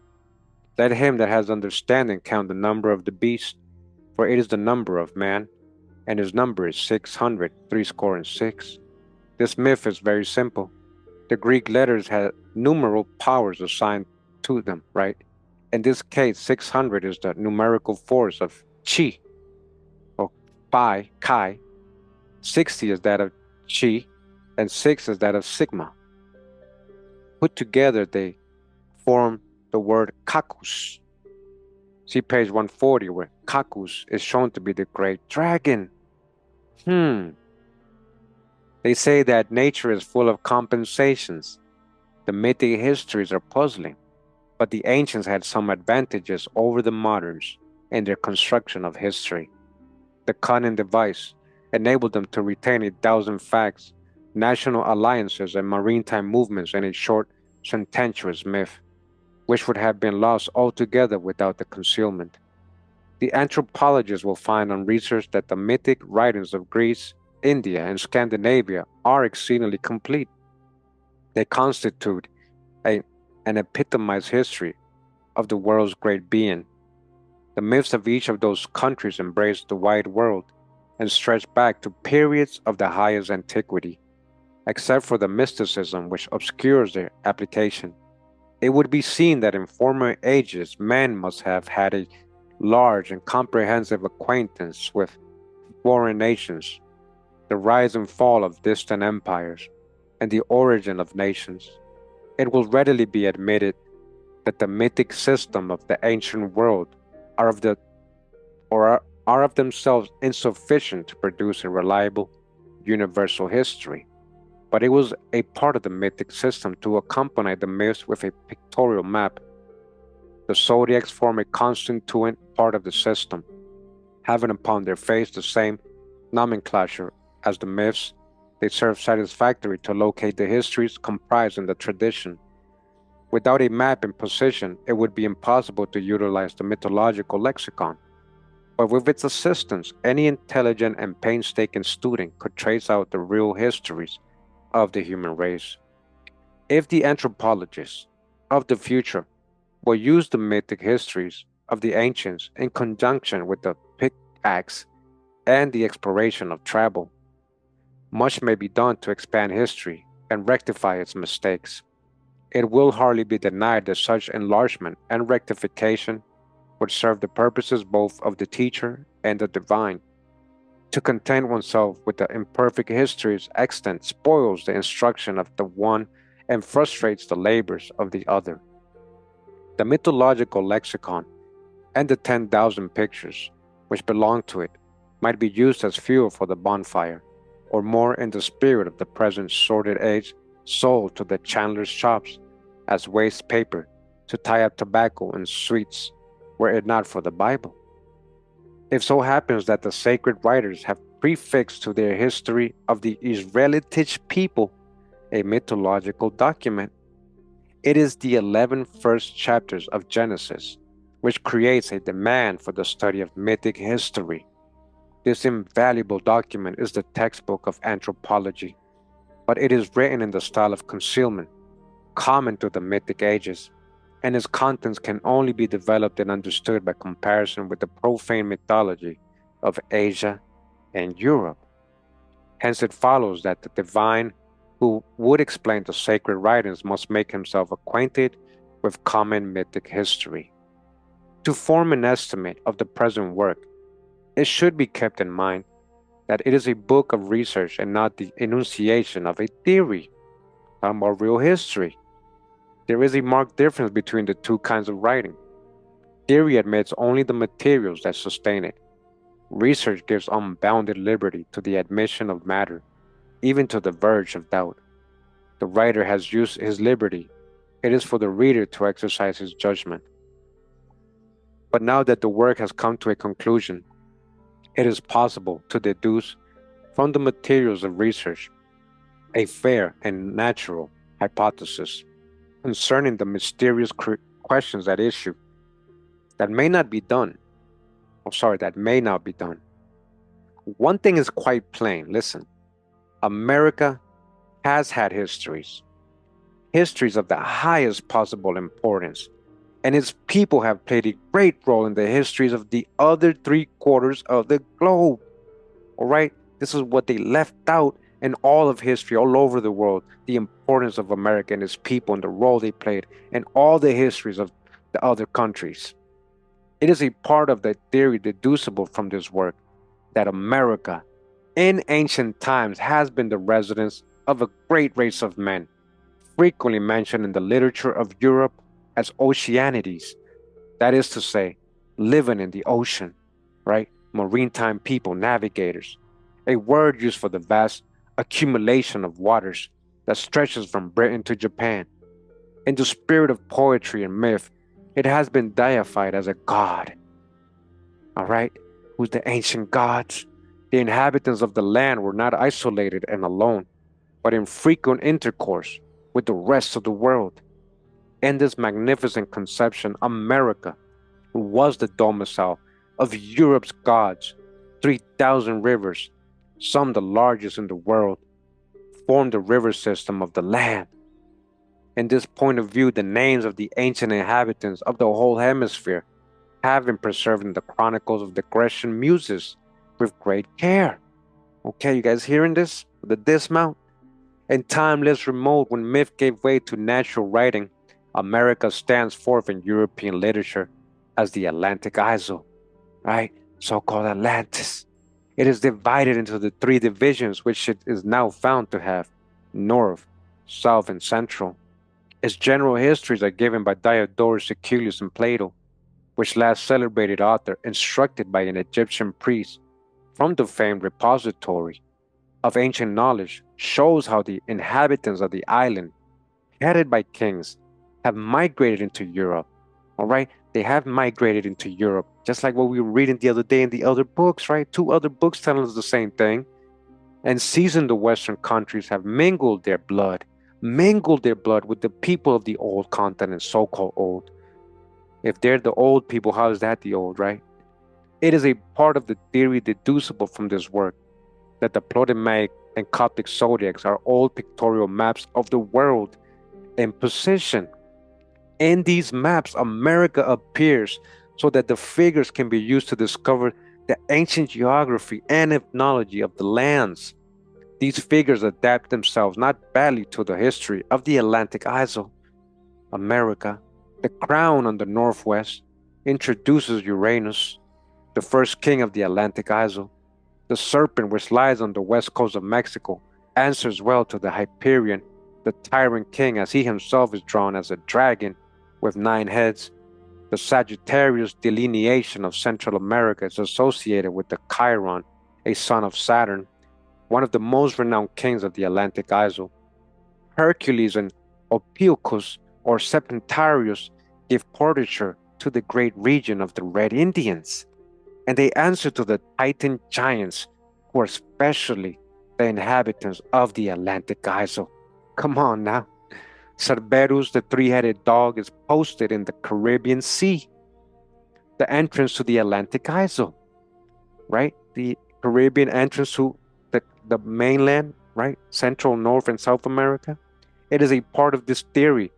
Let him that has understanding count the number of the beast, for it is the number of man, and his number is 600, threescore and six." This myth is very simple. The Greek letters had numeral powers assigned to them, right? In this case, 600 is the numerical force of chi, or pi, chi. 60 is that of chi, and 6 is that of sigma. Put together, they form the word kakus. See page 140, where kakus is shown to be the great dragon. They say that nature is full of compensations. The mythic histories are puzzling, but the ancients had some advantages over the moderns in their construction of history. The cunning device enabled them to retain 1,000 facts, national alliances, and maritime movements in a short, sententious myth, which would have been lost altogether without the concealment. The anthropologists will find on research that the mythic writings of Greece, India, and Scandinavia are exceedingly complete. They constitute an epitomized history of the world's great being. The myths of each of those countries embrace the wide world and stretch back to periods of the highest antiquity, except for the mysticism which obscures their application. It would be seen that in former ages man must have had a large and comprehensive acquaintance with foreign nations, the rise and fall of distant empires, and the origin of nations. It will readily be admitted that the mythic system of the ancient world are of themselves insufficient to produce a reliable universal history. But it was a part of the mythic system to accompany the myths with a pictorial map. The zodiacs form a constituent part of the system, having upon their face the same nomenclature as the myths. They serve satisfactorily to locate the histories comprised in the tradition. Without a map in position, it would be impossible to utilize the mythological lexicon. But with its assistance, any intelligent and painstaking student could trace out the real histories of the human race. If the anthropologists of the future will use the mythic histories of the ancients in conjunction with the pickaxe and the exploration of travel, Much may be done to expand history and rectify its mistakes. It will hardly be denied that such enlargement and rectification would serve the purposes both of the teacher and the divine. To content oneself with the imperfect history's extent spoils the instruction of the one and frustrates the labors of the other. The mythological lexicon and the 10,000 pictures which belong to it might be used as fuel for the bonfire, or more in the spirit of the present sordid age, sold to the chandler's shops as waste paper to tie up tobacco and sweets, were it not for the Bible. If so happens that the sacred writers have prefixed to their history of the Israelitish people a mythological document, it is the 11 first chapters of Genesis, which creates a demand for the study of mythic history. This invaluable document is the textbook of anthropology, but it is written in the style of concealment, common to the mythic ages, and its contents can only be developed and understood by comparison with the profane mythology of Asia and Europe. Hence, it follows that the divine who would explain the sacred writings must make himself acquainted with common mythic history. To form an estimate of the present work, it should be kept in mind that it is a book of research and not the enunciation of a theory. Talking about real history. There is a marked difference between the two kinds of writing. Theory admits only the materials that sustain it. Research gives unbounded liberty to the admission of matter, even to the verge of doubt. The writer has used his liberty. It is for the reader to exercise his judgment. But now that the work has come to a conclusion, it is possible to deduce from the materials of research a fair and natural hypothesis concerning the mysterious questions at issue that may not be done. That may not be done. One thing is quite plain. Listen, America has had histories of the highest possible importance, and its people have played a great role in the histories of the other 3/4 of the globe. All right, this is what they left out in all of history, all over the world, the importance of America and its people and the role they played in all the histories of the other countries. It is a part of the theory deducible from this work that America, in ancient times, has been the residence of a great race of men, frequently mentioned in the literature of Europe as Oceanides, that is to say, living in the ocean, right? Maritime people, navigators, a word used for the vast accumulation of waters that stretches from Britain to Japan. In the spirit of poetry and myth, it has been deified as a god, all right? Who's the ancient gods? The inhabitants of the land were not isolated and alone, but in frequent intercourse with the rest of the world. In this magnificent conception, America was the domicile of Europe's gods. 3,000 rivers, some the largest in the world, formed the river system of the land. In this point of view, the names of the ancient inhabitants of the whole hemisphere have been preserved in the chronicles of the Grecian muses with great care. Okay, you guys hearing this? The dismount? In time less remote, when myth gave way to natural writing, America stands forth in European literature as the Atlantic Isle, right? So-called Atlantis. It is divided into the 3 divisions which it is now found to have: North, South, and Central. Its general histories are given by Diodorus Siculus and Plato, which last celebrated author, instructed by an Egyptian priest from the famed repository of ancient knowledge, shows how the inhabitants of the island, headed by kings, have migrated into Europe. All right, they have migrated into Europe, just like what we were reading the other day in the other books, right? 2 other books telling us the same thing. And seasoned the Western countries have mingled their blood with the people of the old continent, so-called old. If they're the old people, how is that the old, right? It is a part of the theory deducible from this work that the Ptolemaic and Coptic zodiacs are old pictorial maps of the world in position. In these maps, America appears so that the figures can be used to discover the ancient geography and ethnology of the lands. These figures adapt themselves not badly to the history of the Atlantic Isle. America, the crown on the northwest, introduces Uranus, the first king of the Atlantic Isle. The serpent which lies on the west coast of Mexico answers well to the Hyperion, the tyrant king, as he himself is drawn as a dragon with 9 heads. The Sagittarius delineation of Central America is associated with the Chiron, a son of Saturn, one of the most renowned kings of the Atlantic Isle. Hercules and Ophiuchus or Serpentarius give portraiture to the great region of the Red Indians, and they answer to the Titan giants, who are especially the inhabitants of the Atlantic Isle. Come on now. Cerberus, the 3-headed dog, is posted in the Caribbean Sea, the entrance to the Atlantic Isle, right? The Caribbean entrance to the mainland, right? Central, North, and South America. It is a part of this theory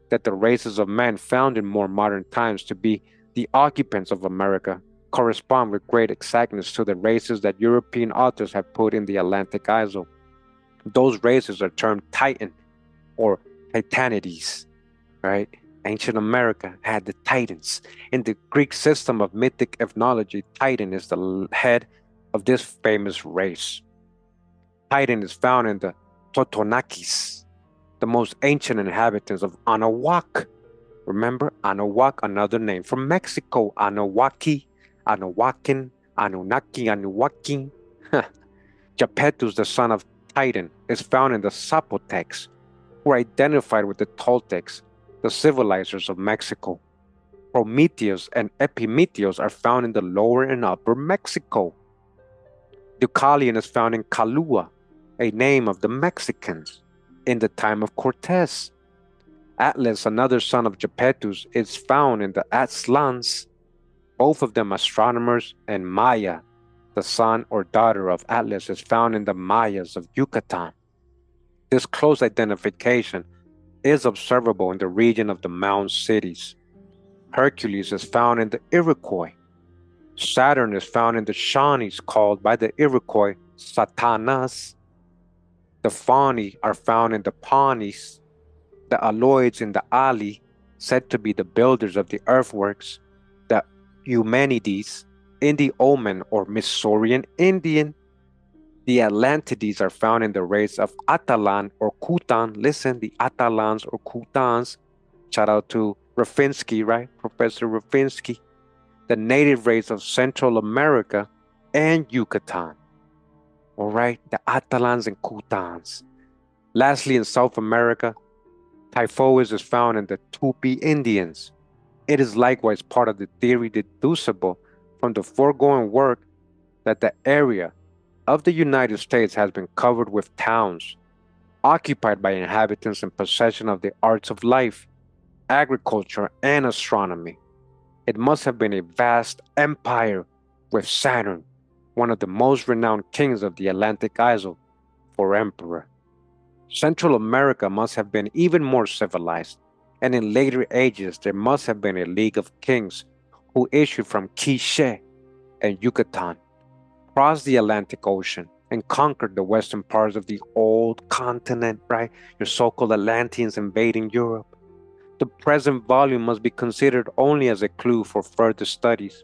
that the races of men found in more modern times to be the occupants of America correspond with great exactness to the races that European authors have put in the Atlantic Isle. Those races are termed Titan or Titanides, right? Ancient America had the Titans. In the Greek system of mythic ethnology, Titan is the head of this famous race. Titan is found in the Totonakis, the most ancient inhabitants of Anahuac. Remember, Anahuac, another name for Mexico, Anahuaci, Anahuacan, Anunnaki, Anuwakin. Japetus, the son of Titan, is found in the Zapotecs, who are identified with the Toltecs, the civilizers of Mexico. Prometheus and Epimetheus are found in the lower and upper Mexico. Deucalion is found in Calua, a name of the Mexicans, in the time of Cortez. Atlas, another son of Japetus, is found in the Aztlans, both of them astronomers, and Maya, the son or daughter of Atlas, is found in the Mayas of Yucatan. This close identification is observable in the region of the Mound Cities. Hercules is found in the Iroquois. Saturn is found in the Shawnees, called by the Iroquois Satanas. The Fani are found in the Pawnees. The Aloids in the Ali, said to be the builders of the earthworks. The Eumenides in the Oman or Missourian Indian. The Atlantides are found in the race of Atalan or Kutan. Listen, the Atalans or Kutans. Shout out to Rafinsky, right? Professor Rafinsky. The native race of Central America and Yucatan. All right, the Atalans and Kutans. Lastly, in South America, Typhoeus is found in the Tupi Indians. It is likewise part of the theory deducible from the foregoing work that the area of the United States has been covered with towns, occupied by inhabitants in possession of the arts of life, agriculture, and astronomy. It must have been a vast empire with Saturn, one of the most renowned kings of the Atlantic Isle, for emperor. Central America must have been even more civilized, and in later ages there must have been a league of kings who issued from Quiche and Yucatan, crossed the Atlantic Ocean, and conquered the western parts of the old continent, right? Your so-called Atlanteans invading Europe. The present volume must be considered only as a clue for further studies.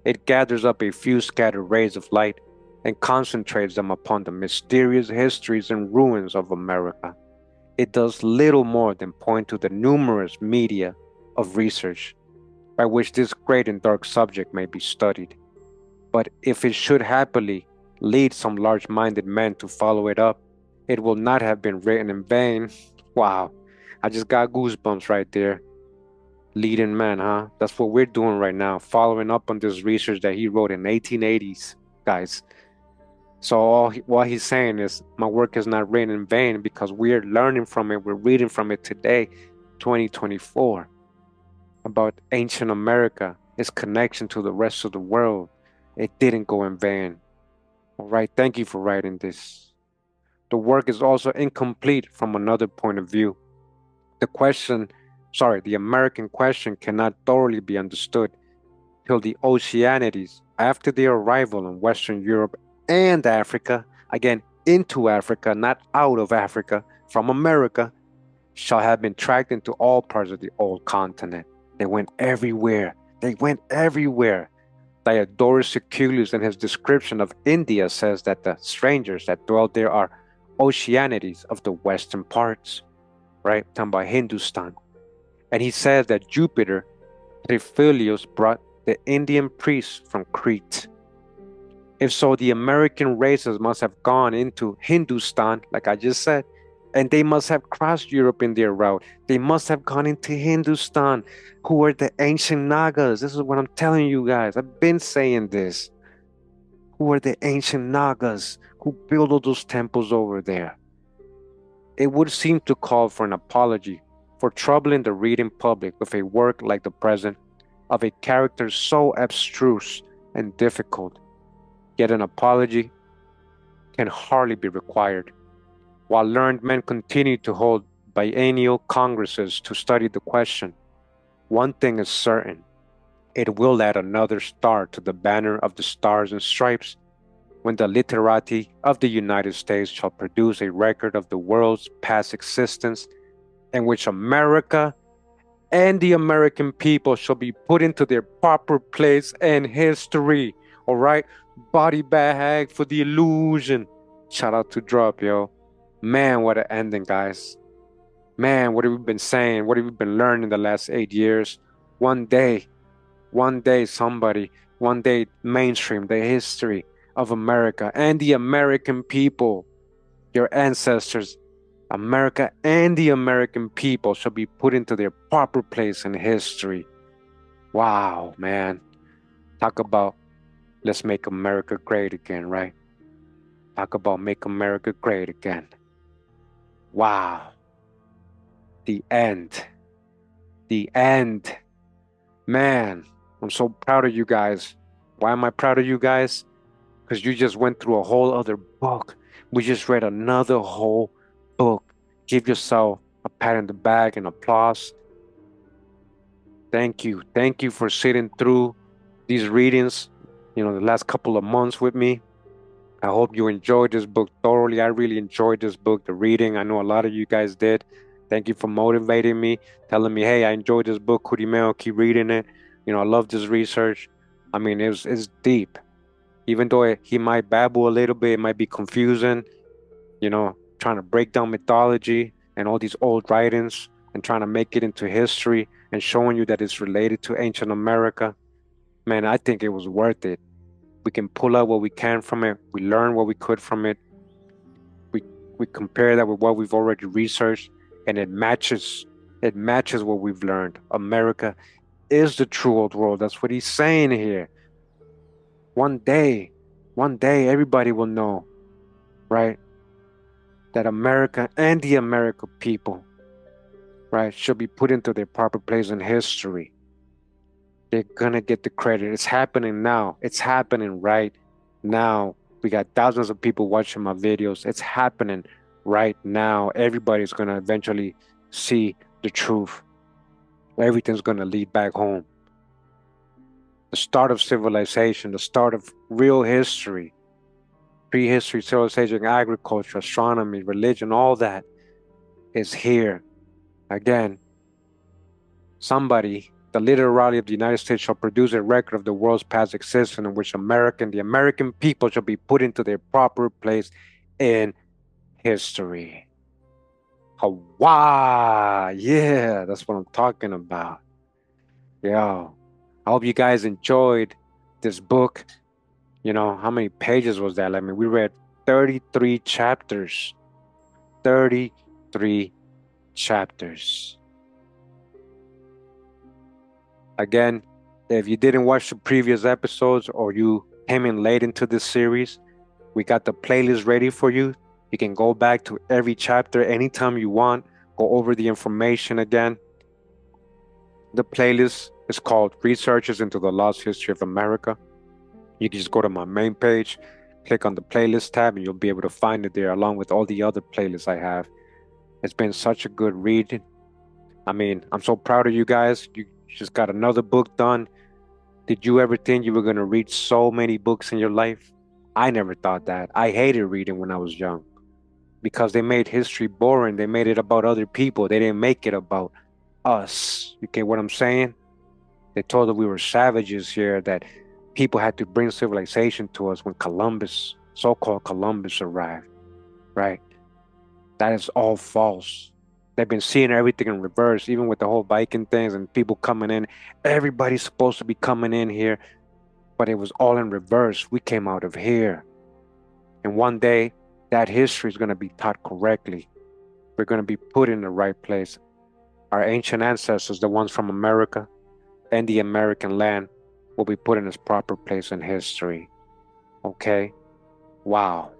It gathers up a few scattered rays of light and concentrates them upon the mysterious histories and ruins of America. It does little more than point to the numerous media of research by which this great and dark subject may be studied. But if it should happily lead some large-minded men to follow it up, it will not have been written in vain. Wow, I just got goosebumps right there. Leading men, huh? That's what we're doing right now, following up on this research that he wrote in 1880s, guys. So what he's saying is my work is not written in vain because we're learning from it, we're reading from it today, 2024, about ancient America, its connection to the rest of the world. It didn't go in vain. All right, thank you for writing this. The work is also incomplete from another point of view. The American question cannot thoroughly be understood till the Oceanides, after their arrival in Western Europe and Africa, again, into Africa, not out of Africa, from America, shall have been tracked into all parts of the old continent. They went everywhere. They went everywhere. Diodorus Siculus, in his description of India, says that the strangers that dwelt there are Oceanides of the western parts, right? Talking about Hindustan. And he says that Jupiter Triphilius brought the Indian priests from Crete. If so, the American races must have gone into Hindustan, like I just said, and they must have crossed Europe in their route. They must have gone into Hindustan, who were the ancient Nagas. This is what I'm telling you guys. I've been saying this. Who were the ancient Nagas who built all those temples over there? It would seem to call for an apology for troubling the reading public with a work like the present of a character so abstruse and difficult. Yet an apology can hardly be required. While learned men continue to hold biennial congresses to study the question, one thing is certain: it will add another star to the banner of the Stars and Stripes when the literati of the United States shall produce a record of the world's past existence, in which America and the American people shall be put into their proper place in history. All right? Body bag for the illusion. Shout out to Drop, yo. Man, what an ending, guys. Man, what have we been saying? What have we been learning the last 8 years? One day, somebody, one day, mainstream, the history of America and the American people, your ancestors, America and the American people shall be put into their proper place in history. Wow, man. Talk about let's make America great again, right? Talk about make America great again. Wow. The end. The end. Man, I'm so proud of you guys. Why am I proud of you guys? Because you just went through a whole other book. We just read another whole book. Give yourself a pat on the back and applause. Thank you. Thank you for sitting through these readings, the last couple of months with me. I hope you enjoyed this book thoroughly. I really enjoyed this book, the reading. I know a lot of you guys did. Thank you for motivating me, telling me, hey, I enjoyed this book, Kurimeo, keep reading it. I love this research. I mean, it's deep. Even though he might babble a little bit, it might be confusing, trying to break down mythology and all these old writings and trying to make it into history and showing you that it's related to ancient America. Man, I think it was worth it. We can pull out what we can from it. We learn what we could from it. We compare that with what we've already researched, and it matches what we've learned. America is the true old world. That's what he's saying here. One day, everybody will know, right, that America and the American people, right, should be put into their proper place in history. They're gonna get the credit. It's happening now. It's happening right now. We got thousands of people watching my videos. It's happening right now. Everybody's gonna eventually see the truth. Everything's gonna lead back home. The start of civilization, the start of real history, prehistory, civilization, agriculture, astronomy, religion, all that is here. Again, somebody, the literati of the United States, shall produce a record of the world's past existence in which the American people shall be put into their proper place in history. Hawaii, yeah, that's what I'm talking about. Yeah, I hope you guys enjoyed this book. How many pages was that? I mean, we read 33 chapters. 33 chapters. Again, if you didn't watch the previous episodes or you came in late into this series, we got the playlist ready for you. You can go back to every chapter anytime you want, go over the information again. The playlist is called Researches into the Lost History of America. You can just go to my main page, click on the playlist tab, and you'll be able to find it there along with all the other playlists I have. It's been such a good read. I mean, I'm so proud of you guys. You just got another book done. Did you ever think you were going to read so many books in your life? I never thought that. I hated reading when I was young because they made history boring. They made it about other people. They didn't make it about us. You get what I'm saying? They told us we were savages here, that people had to bring civilization to us when Columbus, so-called Columbus, arrived, right? That is all false. They've been seeing everything in reverse, even with the whole Viking things and people coming in. Everybody's supposed to be coming in here, but it was all in reverse. We came out of here. And one day, that history is going to be taught correctly. We're going to be put in the right place. Our ancient ancestors, the ones from America and the American land, will be put in its proper place in history. Okay? Wow.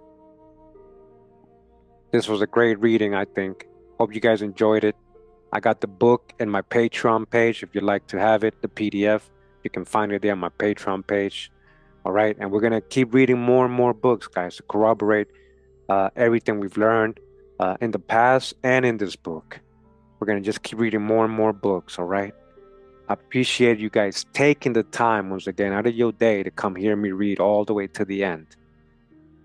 This was a great reading, I think. Hope you guys enjoyed it. I got the book in my Patreon page. If you'd like to have it, the PDF, you can find it there on my Patreon page. All right. And we're going to keep reading more and more books, guys, to corroborate everything we've learned in the past and in this book. We're going to just keep reading more and more books. All right. I appreciate you guys taking the time once again out of your day to come hear me read all the way to the end.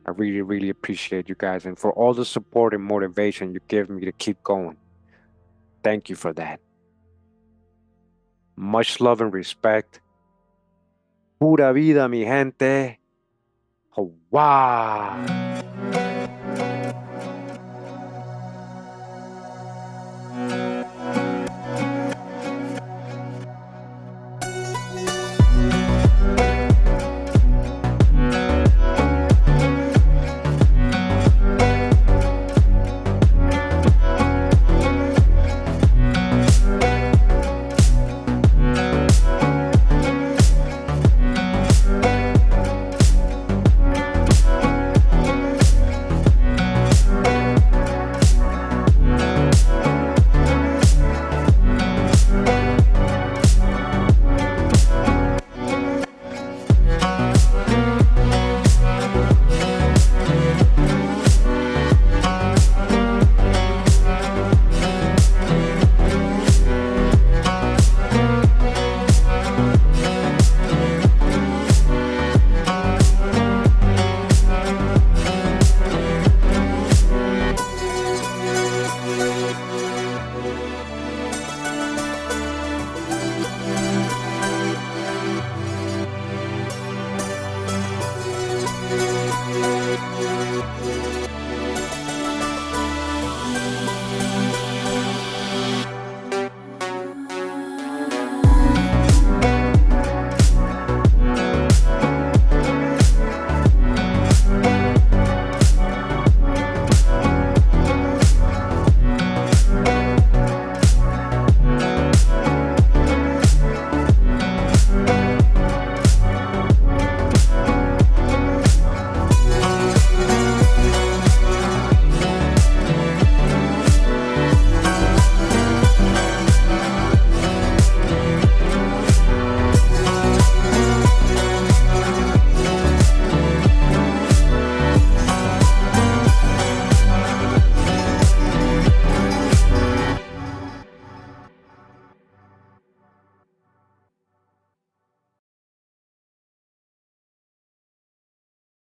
I really, really appreciate you guys and for all the support and motivation you give me to keep going. Thank you for that. Much love and respect. Pura vida, mi gente. Wow.